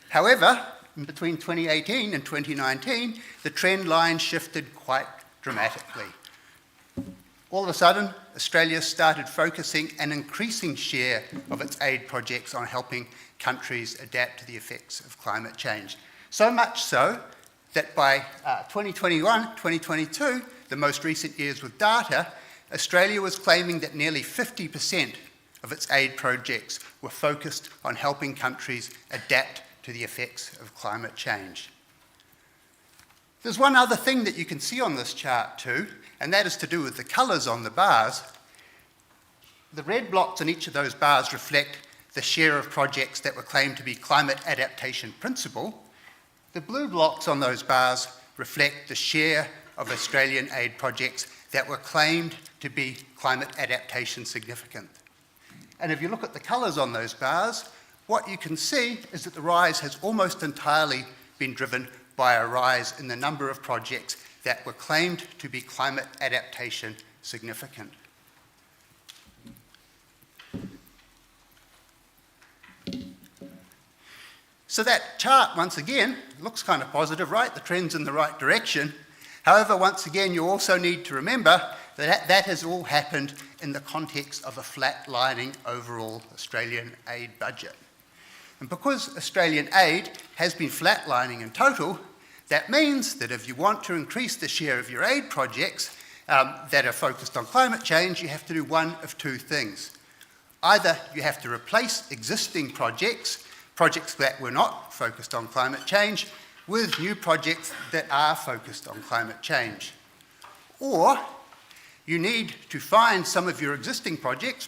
However, between 2018 and 2019, the trend line shifted quite dramatically. All of a sudden, Australia started focusing an increasing share of its aid projects on helping countries adapt to the effects of climate change. So much so that by 2021, 2022, the most recent years with data, Australia was claiming that nearly 50% of its aid projects were focused on helping countries adapt to the effects of climate change. There's one other thing that you can see on this chart too, and that is to do with the colours on the bars. The red blocks in each of those bars reflect the share of projects that were claimed to be climate adaptation principal. The blue blocks on those bars reflect the share of Australian aid projects that were claimed to be climate adaptation significant. And if you look at the colours on those bars, what you can see is that the rise has almost entirely been driven by a rise in the number of projects that were claimed to be climate adaptation significant. So that chart, once again, looks kind of positive, right? The trend's in the right direction. However, once again, you also need to remember that that has all happened in the context of a flatlining overall Australian aid budget. And because Australian aid has been flatlining in total, that means that if you want to increase the share of your aid projects that are focused on climate change, you have to do one of two things. Either you have to replace existing projects that were not focused on climate change, with new projects that are focused on climate change. Or you need to find some of your existing projects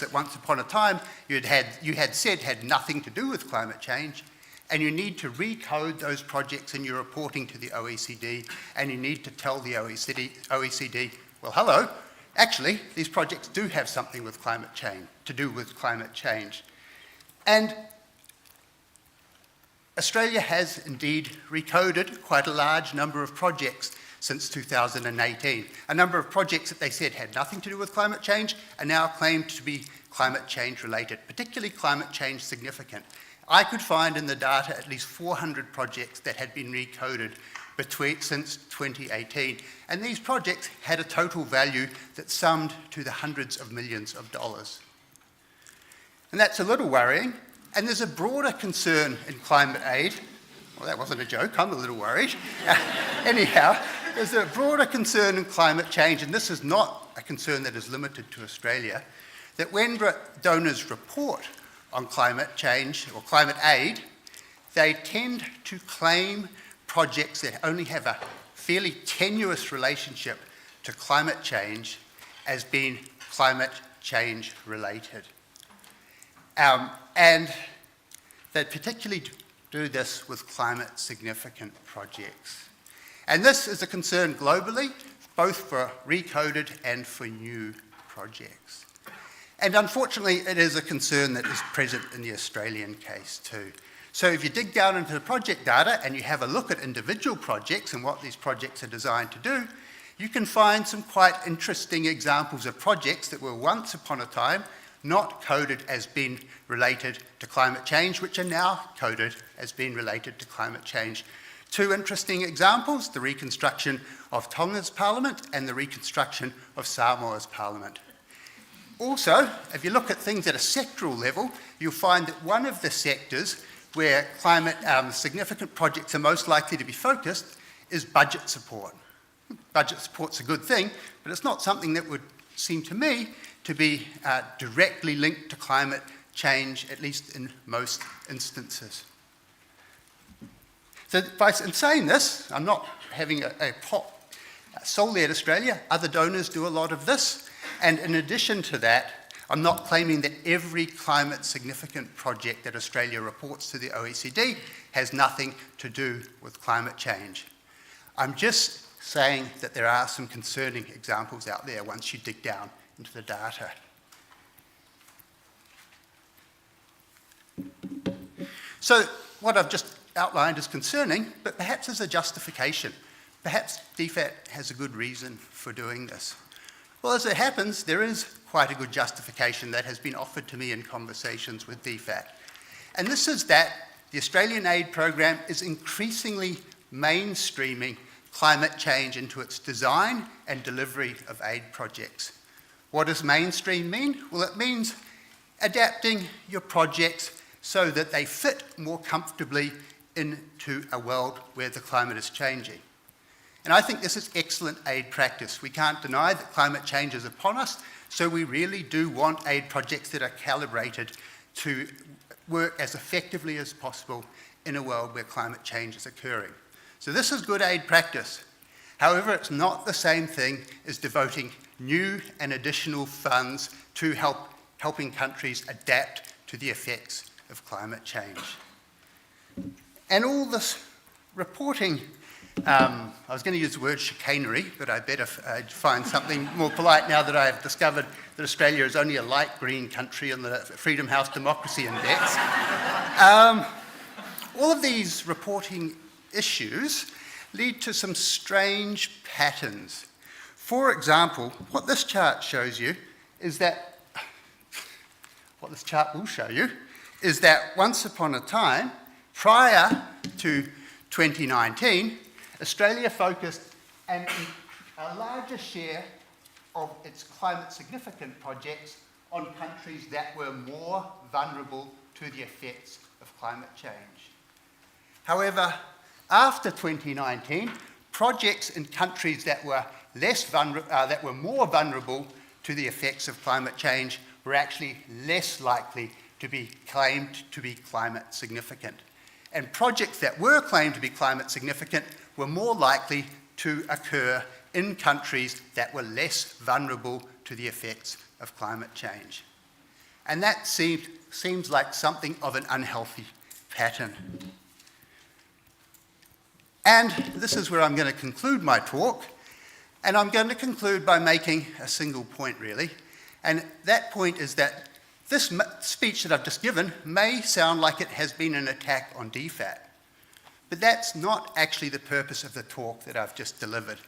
that once upon a time you had said had nothing to do with climate change, and you need to recode those projects in your reporting to the OECD, and you need to tell the OECD, well, hello, actually, these projects do have something with climate change, to do with climate change. And Australia has indeed recoded quite a large number of projects since 2018. A number of projects that they said had nothing to do with climate change are now claimed to be climate change related, particularly climate change significant. I could find in the data at least 400 projects that had been recoded since 2018, and these projects had a total value that summed to the hundreds of millions of dollars. And that's a little worrying. And there's a broader concern in climate aid. Well, that wasn't a joke, I'm a little worried. Anyhow, there's a broader concern in climate change, and this is not a concern that is limited to Australia, that when donors report on climate change or climate aid, they tend to claim projects that only have a fairly tenuous relationship to climate change as being climate change related. And they particularly do this with climate significant projects. And this is a concern globally, both for recoded and for new projects. And unfortunately, it is a concern that is present in the Australian case too. So if you dig down into the project data and you have a look at individual projects and what these projects are designed to do, you can find some quite interesting examples of projects that were once upon a time not coded as being related to climate change, which are now coded as being related to climate change. Two interesting examples, the reconstruction of Tonga's parliament and the reconstruction of Samoa's parliament. Also, if you look at things at a sectoral level, you'll find that one of the sectors where climate significant projects are most likely to be focused is budget support. Budget support's a good thing, but it's not something that would seem to me to be directly linked to climate change, at least in most instances. So in saying this, I'm not having a pop solely at Australia. Other donors do a lot of this. And in addition to that, I'm not claiming that every climate significant project that Australia reports to the OECD has nothing to do with climate change. I'm just saying that there are some concerning examples out there once you dig down into the data. So what I've just outlined is concerning, but perhaps as a justification. Perhaps DFAT has a good reason for doing this. Well, as it happens, there is quite a good justification that has been offered to me in conversations with DFAT. And this is that the Australian aid program is increasingly mainstreaming climate change into its design and delivery of aid projects. What does mainstream mean? Well, it means adapting your projects so that they fit more comfortably into a world where the climate is changing. And I think this is excellent aid practice. We can't deny that climate change is upon us, so we really do want aid projects that are calibrated to work as effectively as possible in a world where climate change is occurring. So this is good aid practice. However, it's not the same thing as devoting new and additional funds to helping countries adapt to the effects of climate change. And all this reporting, I was going to use the word chicanery, but I better find something more polite now that I've discovered that Australia is only a light green country in the Freedom House Democracy Index. All of these reporting issues lead to some strange patterns. For example, what this chart shows you is that, what this chart will show you, is that once upon a time, prior to 2019, Australia focused a larger share of its climate significant projects on countries that were more vulnerable to the effects of climate change. However, after 2019, projects in countries that were more vulnerable to the effects of climate change were actually less likely to be claimed to be climate significant. And projects that were claimed to be climate significant were more likely to occur in countries that were less vulnerable to the effects of climate change. And that seems like something of an unhealthy pattern. And this is where I'm going to conclude my talk. And I'm going to conclude by making a single point, really. And that point is that this speech that I've just given may sound like it has been an attack on DFAT. But that's not actually the purpose of the talk that I've just delivered.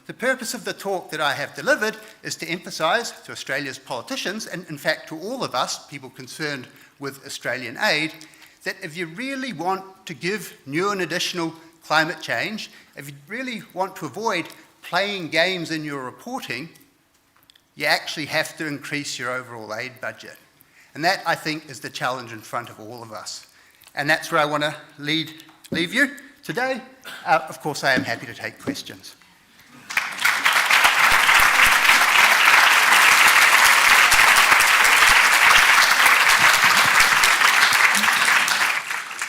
The purpose of the talk that I have delivered is to emphasise to Australia's politicians, and in fact to all of us, people concerned with Australian aid, that if you really want to give new and additional climate change, if you really want to avoid playing games in your reporting, you actually have to increase your overall aid budget. And that, I think, is the challenge in front of all of us. And that's where I want to leave you today. Of course, I am happy to take questions.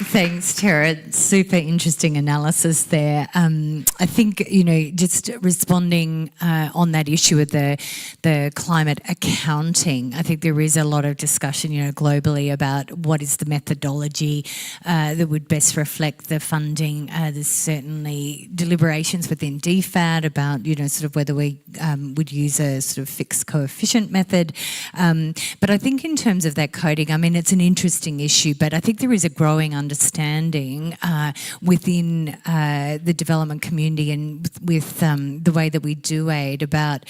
Thanks, Terence. Super interesting analysis there. I think, just responding on that issue of the climate accounting, I think there is a lot of discussion, globally about what is the methodology that would best reflect the funding. There's certainly deliberations within DFAT about, sort of whether we would use a sort of fixed coefficient method. But I think in terms of that coding, it's an interesting issue, but I think there is a growing understanding within the development community and with the way that we do aid about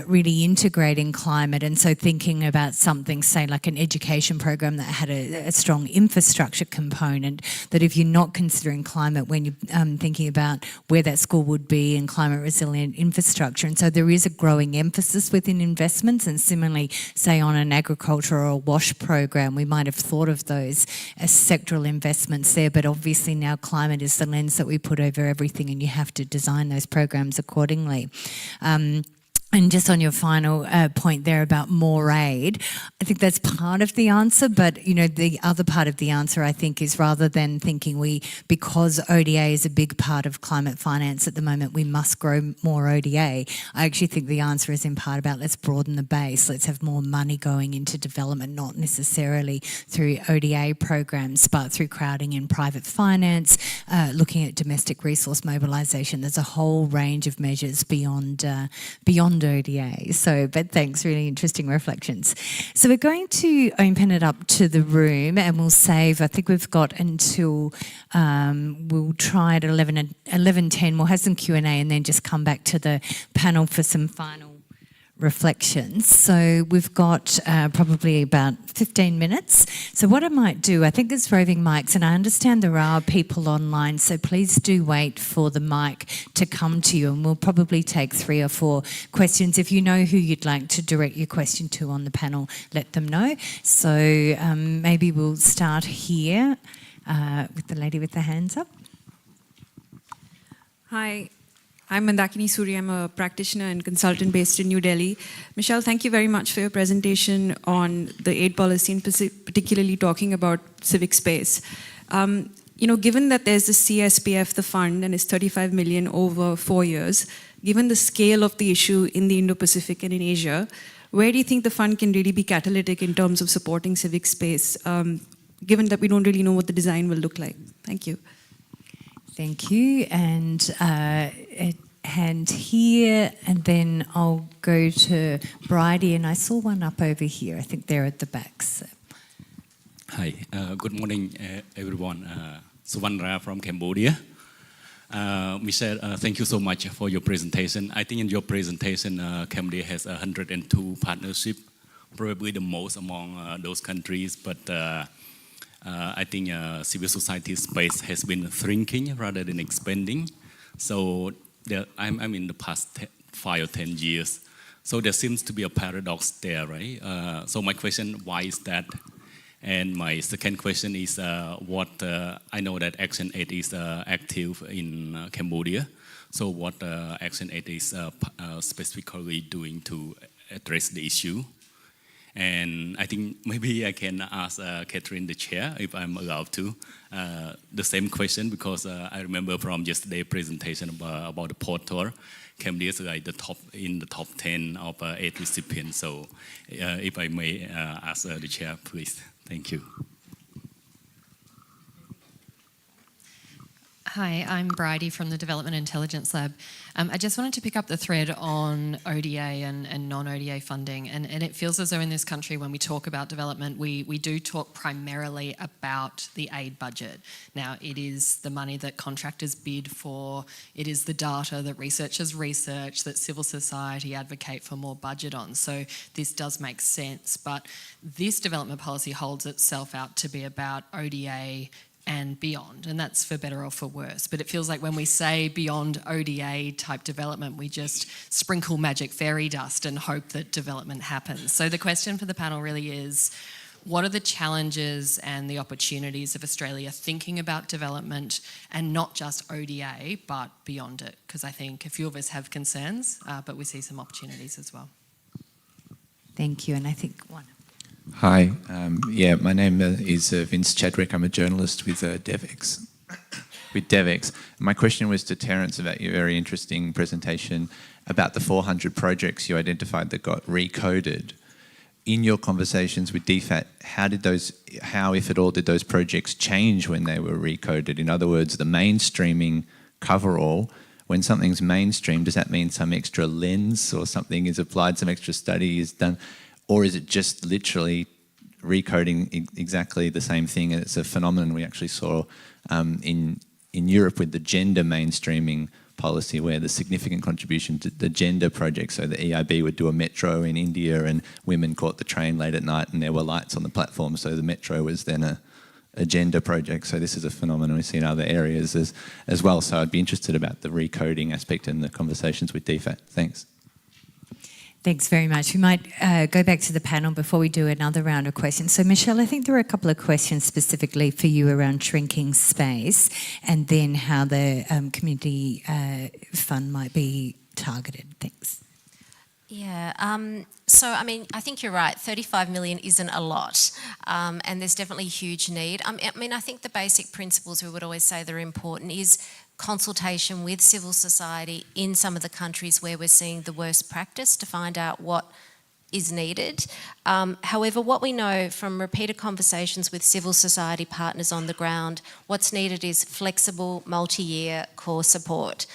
really integrating climate, and so thinking about something, say, like an education program that had a strong infrastructure component, that if you're not considering climate when you're thinking about where that school would be in climate resilient infrastructure. And so there is a growing emphasis within investments, and similarly, say on an agriculture or a WASH program, we might have thought of those as sectoral investments there, but obviously now climate is the lens that we put over everything, and you have to design those programs accordingly. And just on your final point there about more aid, I think that's part of the answer, but the other part of the answer, I think, is rather than thinking because ODA is a big part of climate finance at the moment, we must grow more ODA. I actually think the answer is in part about let's broaden the base, let's have more money going into development, not necessarily through ODA programs, but through crowding in private finance, looking at domestic resource mobilisation. There's a whole range of measures beyond ODA. But thanks, really interesting reflections. So we're going to open it up to the room, and we'll save, I think we've got until, we'll try at 11:10, we'll have some Q&A and then just come back to the panel for some final reflections. So we've got probably about 15 minutes. So what I might do, I think there's roving mics, and I understand there are people online, so please do wait for the mic to come to you, and we'll probably take 3 or 4 questions. If you know who you'd like to direct your question to on the panel, let them know. So maybe we'll start here with the lady with the hands up. Hi. I'm Mandakini Suri. I'm a practitioner and consultant based in New Delhi. Michelle, thank you very much for your presentation on the aid policy and particularly talking about civic space. given that there's the CSPF, the fund, and it's 35 million over 4 years, given the scale of the issue in the Indo-Pacific and in Asia, where do you think the fund can really be catalytic in terms of supporting civic space, given that we don't really know what the design will look like? Thank you. Thank you. And a hand here, and then I'll go to Bridie, and I saw one up over here. I think they're at the back. So. Hi, good morning, everyone. Suvanra from Cambodia. Michelle, thank you so much for your presentation. I think in your presentation, Cambodia has 102 partnerships, probably the most among those countries, but I think civil society space has been shrinking rather than expanding. So I'm in the past 5 or 10 years. So there seems to be a paradox there, right? So my question, why is that? And my second question is I know that ActionAid is active in Cambodia. So what ActionAid is specifically doing to address the issue? And I think maybe I can ask Catherine, the chair, if I'm allowed to, the same question, because I remember from yesterday's presentation about the port tour, Cambodia is like in the top 10 of 8 recipients. So if I may ask the chair, please. Thank you. Hi, I'm Bridie from the Development Intelligence Lab. I just wanted to pick up the thread on ODA and non-ODA funding. And it feels as though in this country, when we talk about development, we do talk primarily about the aid budget. Now, it is the money that contractors bid for, it is the data that researchers research, that civil society advocate for more budget on. So this does make sense. But this development policy holds itself out to be about ODA and beyond, and that's for better or for worse. But it feels like when we say beyond ODA type development, we just sprinkle magic fairy dust and hope that development happens. So the question for the panel really is, what are the challenges and the opportunities of Australia thinking about development, and not just ODA, but beyond it? Because I think a few of us have concerns, but we see some opportunities as well. Thank you, and I think one. Hi, my name is Vince Chadwick. I'm a journalist with DevEx. My question was to Terence about your very interesting presentation about the 400 projects you identified that got recoded. In your conversations with DFAT, how, if at all, did those projects change when they were recoded? In other words, the mainstreaming coverall, when something's mainstream, does that mean some extra lens or something is applied, some extra study is done? Or is it just literally recoding exactly the same thing? And it's a phenomenon we actually saw in Europe with the gender mainstreaming policy, where the significant contribution to the gender project, so the EIB would do a metro in India and women caught the train late at night and there were lights on the platform, so the metro was then a gender project. So this is a phenomenon we see in other areas as well. So I'd be interested about the recoding aspect in the conversations with DFAT. Thanks. Thanks very much. We might go back to the panel before we do another round of questions. So, Michelle, I think there were a couple of questions specifically for you around shrinking space and then how the community fund might be targeted. Thanks. Yeah, so I mean, I think you're right, 35 million isn't a lot, and there's definitely huge need. I think the basic principles we would always say that are important is consultation with civil society in some of the countries where we're seeing the worst practice to find out what is needed. However, what we know from repeated conversations with civil society partners on the ground, what's needed is flexible, multi-year core support.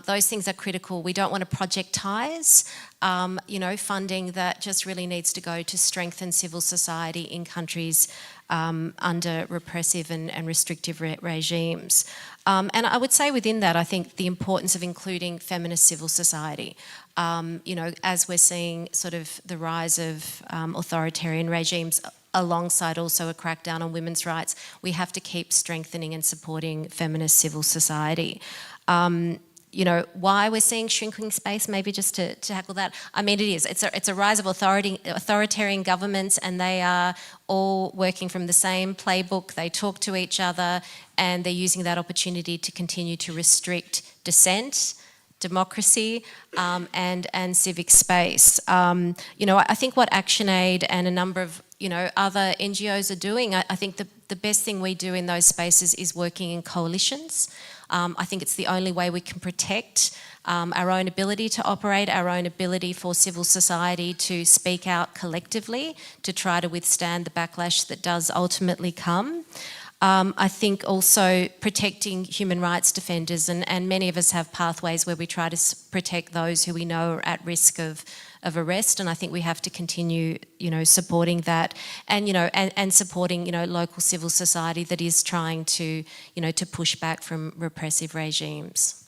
Those things are critical. We don't want to projectise, funding that just really needs to go to strengthen civil society in countries under repressive and restrictive regimes. And I would say within that, I think the importance of including feminist civil society. As we're seeing sort of the rise of authoritarian regimes alongside also a crackdown on women's rights, we have to keep strengthening and supporting feminist civil society. Why we're seeing shrinking space, maybe just to tackle that. I mean, it is. It's a rise of authoritarian governments, and they are all working from the same playbook. They talk to each other, and they're using that opportunity to continue to restrict dissent, democracy, and civic space. I think what ActionAid and a number of other NGOs are doing, I think the best thing we do in those spaces is working in coalitions. I think it's the only way we can protect our own ability to operate, our own ability for civil society to speak out collectively to try to withstand the backlash that does ultimately come. I think also protecting human rights defenders, and many of us have pathways where we try to protect those who we know are at risk of arrest, and I think we have to continue, supporting that, and and supporting, local civil society that is trying to, to push back from repressive regimes.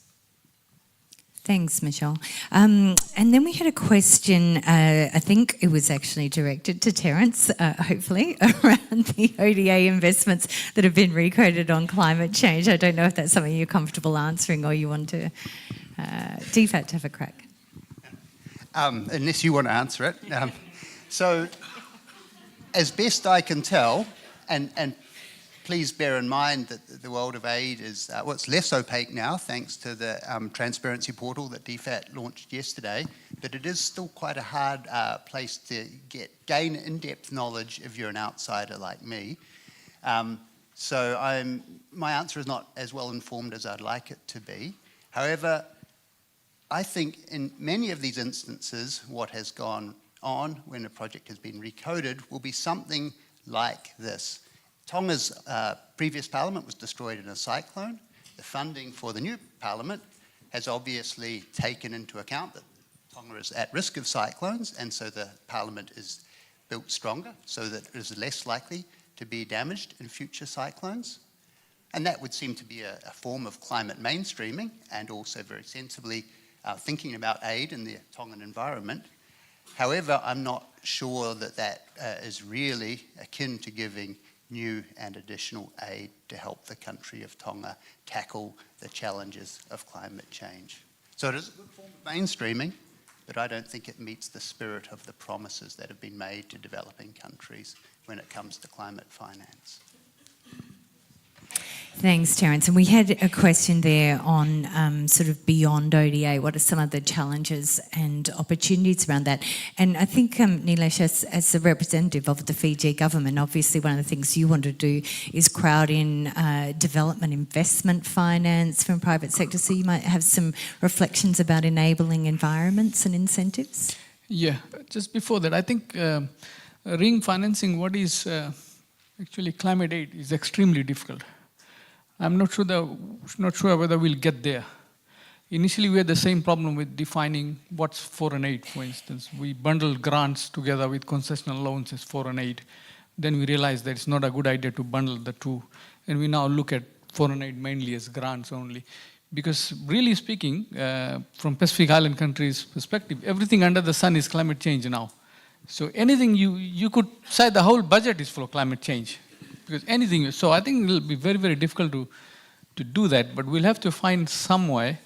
Thanks, Michelle. And then we had a question, I think it was actually directed to Terence, hopefully, around the ODA investments that have been recoded on climate change. I don't know if that's something you're comfortable answering or you want to DFAT to have a crack. Unless you want to answer it. So, as best I can tell, and please bear in mind that the world of aid is, it's less opaque now thanks to the transparency portal that DFAT launched yesterday, but it is still quite a hard place to gain in-depth knowledge if you're an outsider like me. So my answer is not as well informed as I'd like it to be. However, I think in many of these instances, what has gone on when a project has been recoded will be something like this. Tonga's previous parliament was destroyed in a cyclone. The funding for the new parliament has obviously taken into account that Tonga is at risk of cyclones, and so the parliament is built stronger so that it is less likely to be damaged in future cyclones. And that would seem to be a form of climate mainstreaming, and also very sensibly thinking about aid in the Tongan environment. However, I'm not sure that that is really akin to giving new and additional aid to help the country of Tonga tackle the challenges of climate change. So it is a good form of mainstreaming, but I don't think it meets the spirit of the promises that have been made to developing countries when it comes to climate finance. Thanks, Terence. And we had a question there on sort of beyond ODA. What are some of the challenges and opportunities around that? And I think, Neelesh, as the representative of the Fiji government, obviously one of the things you want to do is crowd in development investment finance from private sector. So you might have some reflections about enabling environments and incentives? Yeah, just before that, I think ring financing what is actually climate aid is extremely difficult. I'm not sure whether we'll get there. Initially, we had the same problem with defining what's foreign aid, for instance. We bundled grants together with concessional loans as foreign aid. Then we realized that it's not a good idea to bundle the two. And we now look at foreign aid mainly as grants only. Because really speaking, from Pacific Island countries' perspective, everything under the sun is climate change now. So anything you could say the whole budget is for climate change. Because anything, so I think it'll be very, very difficult to do that, but we'll have to find some way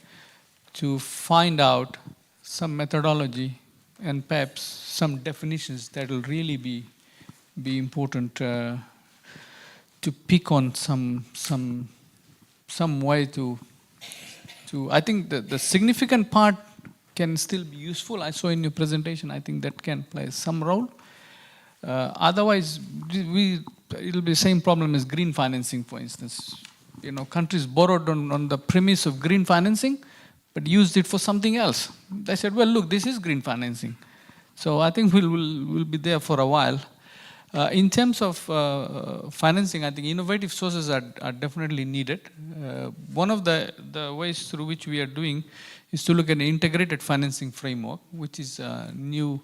to find out some methodology and perhaps some definitions that will really be important to pick on some way to I think the significant part can still be useful. I saw in your presentation, I think that can play some role. Otherwise, it'll be the same problem as green financing, for instance. Countries borrowed on the premise of green financing, but used it for something else. They said, well, look, this is green financing. So I think we'll be there for a while. In terms of financing, I think innovative sources are definitely needed. One of the ways through which we are doing is to look at an integrated financing framework, which is a new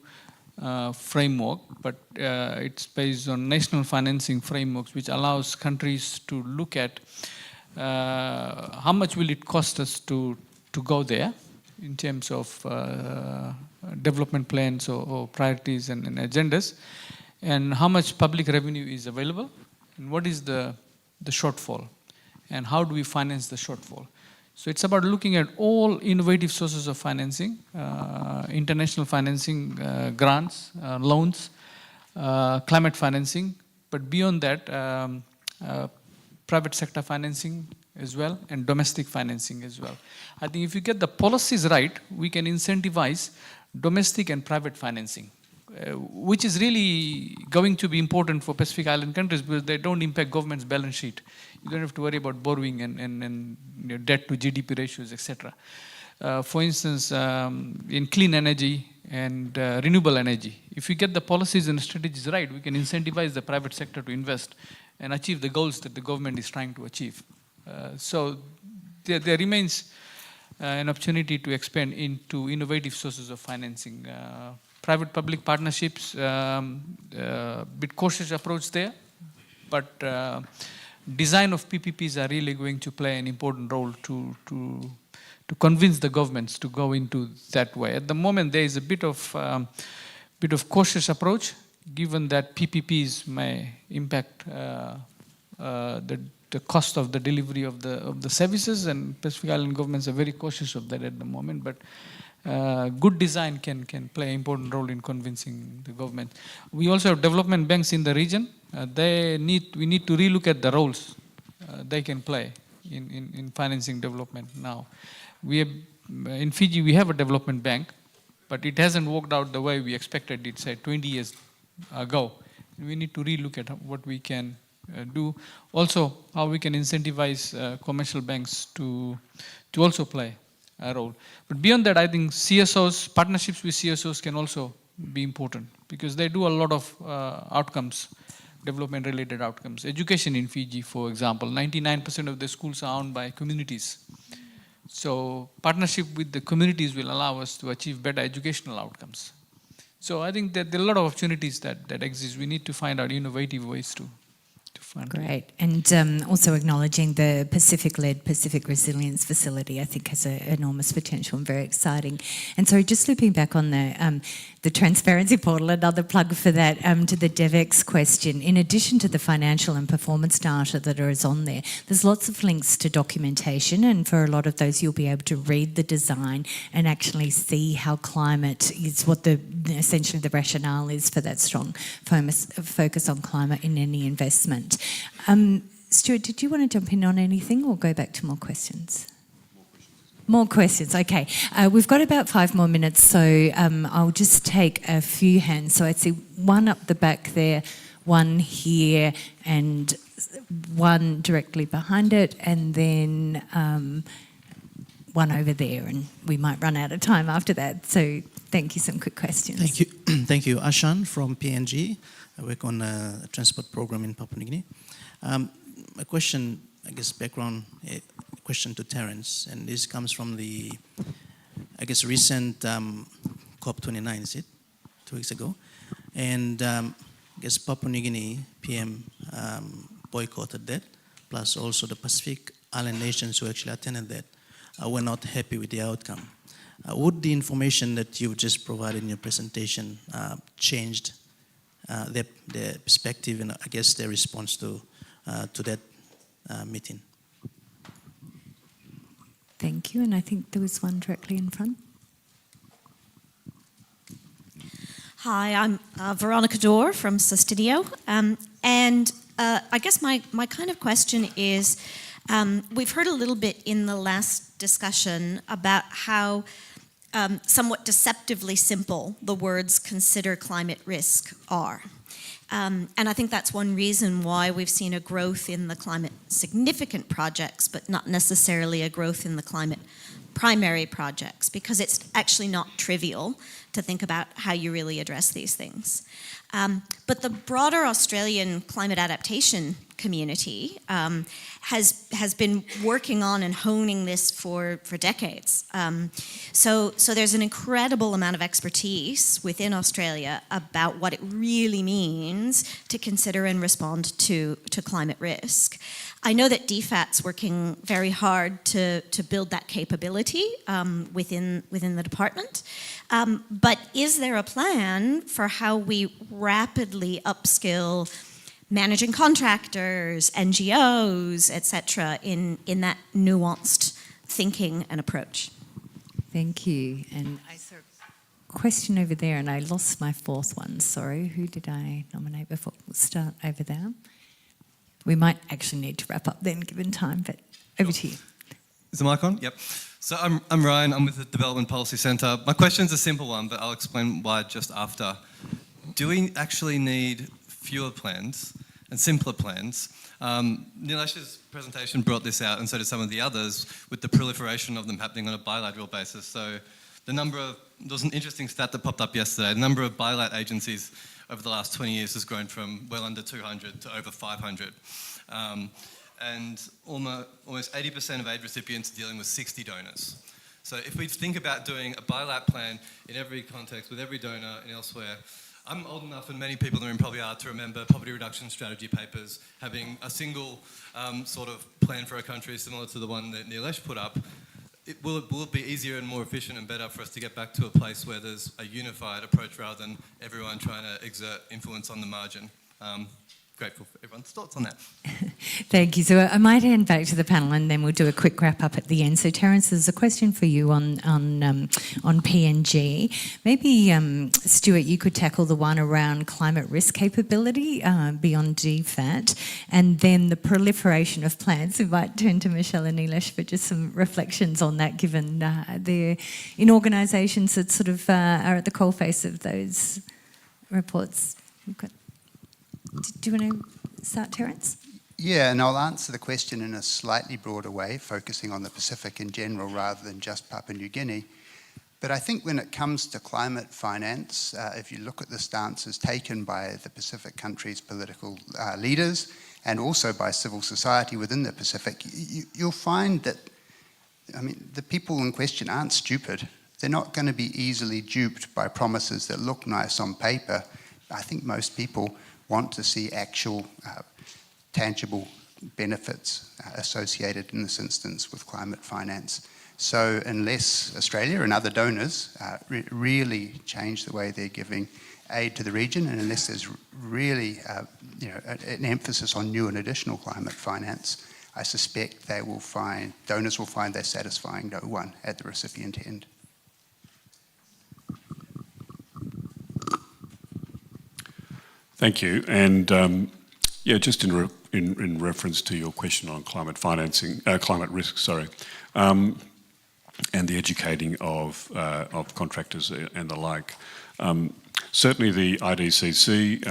framework, but it's based on national financing frameworks, which allows countries to look at how much will it cost us to go there in terms of development plans or priorities and agendas, and how much public revenue is available, and what is the shortfall, and how do we finance the shortfall. So it's about looking at all innovative sources of financing, international financing, grants, loans, climate financing, but beyond that, private sector financing as well, and domestic financing as well. I think if you get the policies right, we can incentivize domestic and private financing. which is really going to be important for Pacific Island countries because they don't impact government's balance sheet. You don't have to worry about borrowing and debt to GDP ratios, etc. For instance, in clean energy and renewable energy, if we get the policies and strategies right, we can incentivize the private sector to invest and achieve the goals that the government is trying to achieve. So there remains an opportunity to expand into innovative sources of financing. Private-public partnerships, bit cautious approach there, but design of PPPs are really going to play an important role to convince the governments to go into that way. At the moment, there is a bit of cautious approach, given that PPPs may impact the cost of the delivery of the services, and Pacific Island governments are very cautious of that at the moment. But good design can play an important role in convincing the government. We also have development banks in the region. We need to relook at the roles they can play in financing development now. In Fiji, we have a development bank, but it hasn't worked out the way we expected it, say, 20 years ago. We need to relook at what we can do. Also, how we can incentivize commercial banks to also play a role. But beyond that, I think CSOs, partnerships with CSOs can also be important because they do a lot of outcomes, development-related outcomes. Education in Fiji, for example, 99% of the schools are owned by communities. So partnership with the communities will allow us to achieve better educational outcomes. So I think that there are a lot of opportunities that exist. We need to find out innovative ways to fund. Great. And also acknowledging the Pacific-led Pacific Resilience Facility, I think has enormous potential and very exciting. And so just looping back on the transparency portal, another plug for that, to the DevEx question. In addition to the financial and performance data that is on there, there's lots of links to documentation, and for a lot of those you'll be able to read the design and actually see how climate is, what essentially the rationale is for that strong focus on climate in any investment. Stuart, did you want to jump in on anything or go back to more questions? More questions, okay. We've got about 5 more minutes, so I'll just take a few hands. So I see one up the back there, one here, and one directly behind it, and then one over there, and we might run out of time after that. So thank you, some quick questions. Thank you. Thank you. Ashan from PNG. I work on a transport program in Papua New Guinea. A question, I guess, background question to Terence, and this comes from the, I guess, recent COP29, is it? 2 weeks ago. And I guess Papua New Guinea PM boycotted that, plus also the Pacific Island nations who actually attended that were not happy with the outcome. Would the information that you just provided in your presentation changed their perspective and I guess their response to that meeting? Thank you, and I think there was one directly in front. Hi, I'm Veronica Dorr from Sustidio, and I guess my kind of question is, we've heard a little bit in the last discussion about how somewhat deceptively simple the words consider climate risk are. And I think that's one reason why we've seen a growth in the climate significant projects, but not necessarily a growth in the climate primary projects, because it's actually not trivial to think about how you really address these things. But the broader Australian climate adaptation community has been working on and honing this for decades. So there's an incredible amount of expertise within Australia about what it really means to consider and respond to climate risk. I know that DFAT's working very hard to build that capability within the department. But is there a plan for how we rapidly upskill managing contractors, NGOs, etc., in that nuanced thinking and approach? Thank you. And I saw a question over there, and I lost my fourth one. Sorry, who did I nominate before? We'll start over there. We might actually need to wrap up then, given time, but over to you. Is the mic on? Yep. So I'm Ryan, I'm with the Development Policy Centre. My question's a simple one, but I'll explain why just after do we actually need fewer plans and simpler plans? Neelesh's presentation brought this out, and so did some of the others, with the proliferation of them happening on a bilateral basis. So there was an interesting stat that popped up yesterday. The number of bilat agencies over the last 20 years has grown from well under 200 to over 500. And almost 80% of aid recipients are dealing with 60 donors. So if we think about doing a bilat plan in every context with every donor and elsewhere, I'm old enough, and many people in the room probably are, to remember poverty reduction strategy papers having a single sort of plan for a country similar to the one that Neelesh put up. Will it be easier and more efficient and better for us to get back to a place where there's a unified approach rather than everyone trying to exert influence on the margin? Grateful for everyone's thoughts on that. Thank you. So I might hand back to the panel, and then we'll do a quick wrap up at the end. So Terence, there's a question for you on PNG. Maybe Stuart, you could tackle the one around climate risk capability beyond DFAT, and then the proliferation of plans. We might turn to Michelle and Neelesh for just some reflections on that, given they're in organisations that sort of are at the coalface of those reports. Do you want to start, Terence? Yeah, and I'll answer the question in a slightly broader way, focusing on the Pacific in general rather than just Papua New Guinea. But I think when it comes to climate finance, if you look at the stances taken by the Pacific countries' political leaders and also by civil society within the Pacific, you'll find that, I mean, the people in question aren't stupid. They're not going to be easily duped by promises that look nice on paper. I think most people want to see actual tangible benefits associated in this instance with climate finance. So unless Australia and other donors really change the way they're giving aid to the region, and unless there's really an emphasis on new and additional climate finance, I suspect donors will find they're satisfying no one at the recipient end. Thank you. And just in reference to your question on climate financing, climate risk, and the educating of contractors and the like. Certainly, the IDCC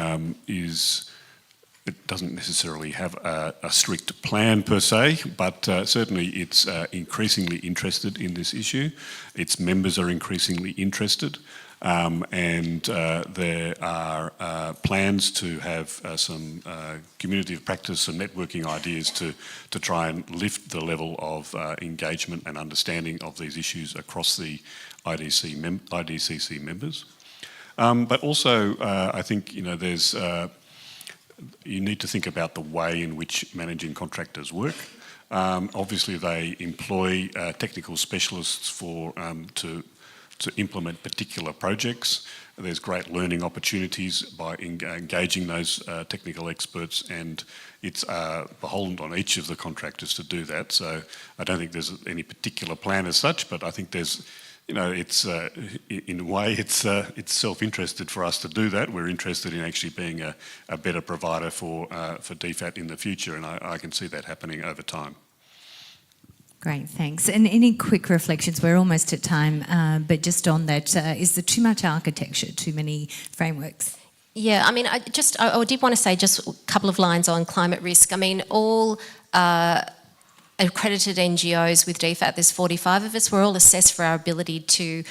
it doesn't necessarily have a strict plan per se, but certainly it's increasingly interested in this issue. Its members are increasingly interested. And there are plans to have some community of practice and networking ideas to try and lift the level of engagement and understanding of these issues across the IDCC members. But also, I think there's you need to think about the way in which managing contractors work. Obviously, they employ technical specialists to implement particular projects. There's great learning opportunities by engaging those technical experts, and it's beholden on each of the contractors to do that. So I don't think there's any particular plan as such, but I think there's, it's in a way it's self-interested for us to do that. We're interested in actually being a better provider for DFAT in the future, and I can see that happening over time. Great, thanks. And any quick reflections? We're almost at time, but just on that, is there too much architecture, too many frameworks? Yeah, I mean, I did want to say just a couple of lines on climate risk. I mean, all accredited NGOs with DFAT, there's 45 of us, we're all assessed for our ability to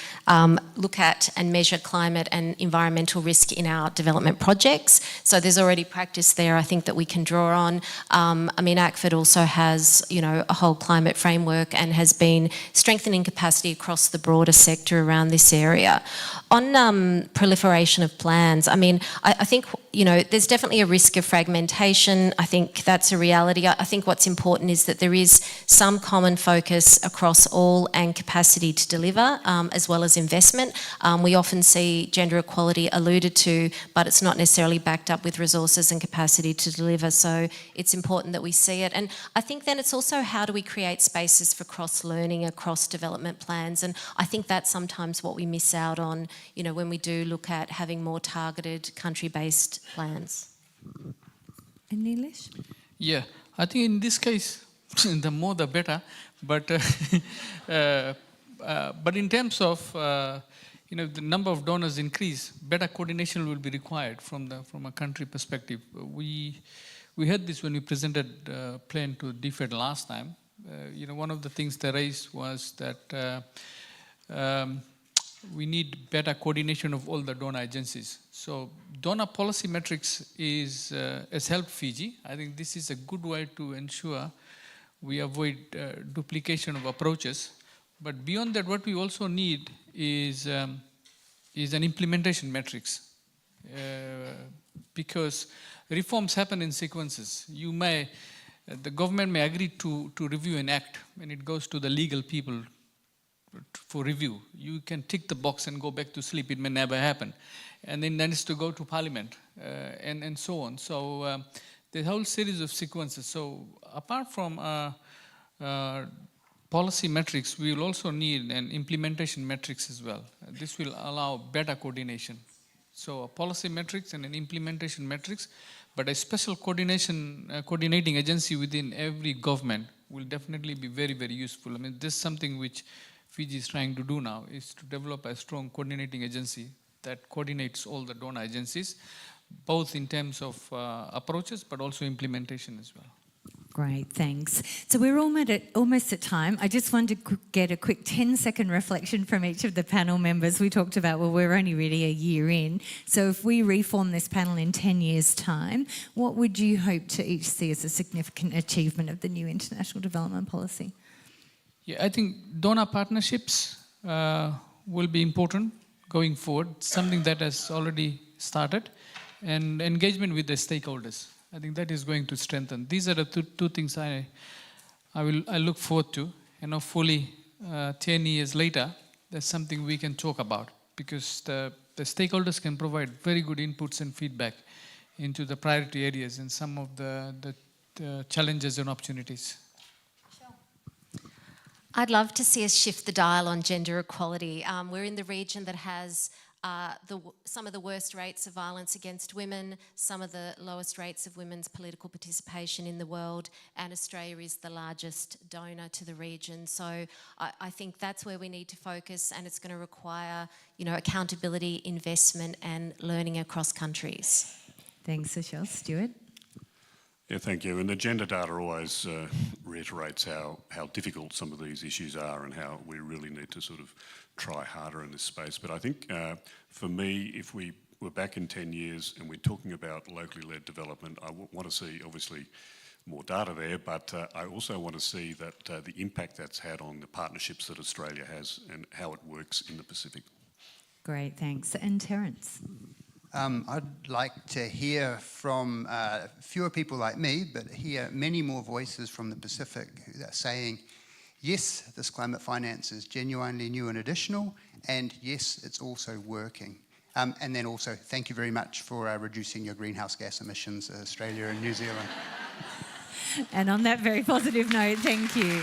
look at and measure climate and environmental risk in our development projects. So there's already practice there, I think, that we can draw on. I mean, ACFID also has, a whole climate framework and has been strengthening capacity across the broader sector around this area. On proliferation of plans, I mean, I think, there's definitely a risk of fragmentation. I think that's a reality. I think what's important is that there is some common focus across all and capacity to deliver, as well as investment. We often see gender equality alluded to, but it's not necessarily backed up with resources and capacity to deliver. So it's important that we see it. And I think then it's also how do we create spaces for cross-learning across development plans. And I think that's sometimes what we miss out on, when we do look at having more targeted country-based plans. And Neelesh? Yeah, I think in this case, the more the better. But in terms of the number of donors increase, better coordination will be required from a country perspective. We had this when we presented plan to DFED last time. One of the things they raised was that we need better coordination of all the donor agencies. So donor policy metrics has helped Fiji. I think this is a good way to ensure we avoid duplication of approaches. But beyond that, what we also need is an implementation metrics, because reforms happen in sequences. The government may agree to review an act, and it goes to the legal people for review. You can tick the box and go back to sleep. It may never happen, and then it's to go to Parliament and so on. So the whole series of sequences. So apart from policy metrics, we will also need an implementation metrics as well. This will allow better coordination. So a policy metrics and an implementation metrics, but a special coordinating agency within every government will definitely be very, very useful. I mean, this is something which Fiji is trying to do now, is to develop a strong coordinating agency that coordinates all the donor agencies, both in terms of approaches, but also implementation as well. Great, thanks. So we're almost at time. I just wanted to get a quick 10-second reflection from each of the panel members. We talked about, well, we're only really a year in. So if we reform this panel in 10 years' time, what would you hope to each see as a significant achievement of the new international development policy? Yeah, I think donor partnerships will be important going forward, something that has already started, and engagement with the stakeholders. I think that is going to strengthen. These are the two things I look forward to, and hopefully 10 years later, that's something we can talk about, because the stakeholders can provide very good inputs and feedback into the priority areas and some of the challenges and opportunities. I'd love to see us shift the dial on gender equality. We're in the region that has some of the worst rates of violence against women, some of the lowest rates of women's political participation in the world, and Australia is the largest donor to the region. So I think that's where we need to focus, and it's going to require, accountability, investment, and learning across countries. Thanks, Sushil. Stuart? Yeah, thank you. And the gender data always reiterates how difficult some of these issues are and how we really need to sort of try harder in this space. But I think for me, if we were back in 10 years and we're talking about locally led development, I want to see obviously more data there, but I also want to see that the impact that's had on the partnerships that Australia has and how it works in the Pacific. Great, thanks. And Terence? I'd like to hear from fewer people like me, but hear many more voices from the Pacific saying, yes, this climate finance is genuinely new and additional, and yes, it's also working. And then also, thank you very much for reducing your greenhouse gas emissions, Australia and New Zealand. And on that very positive note, thank you.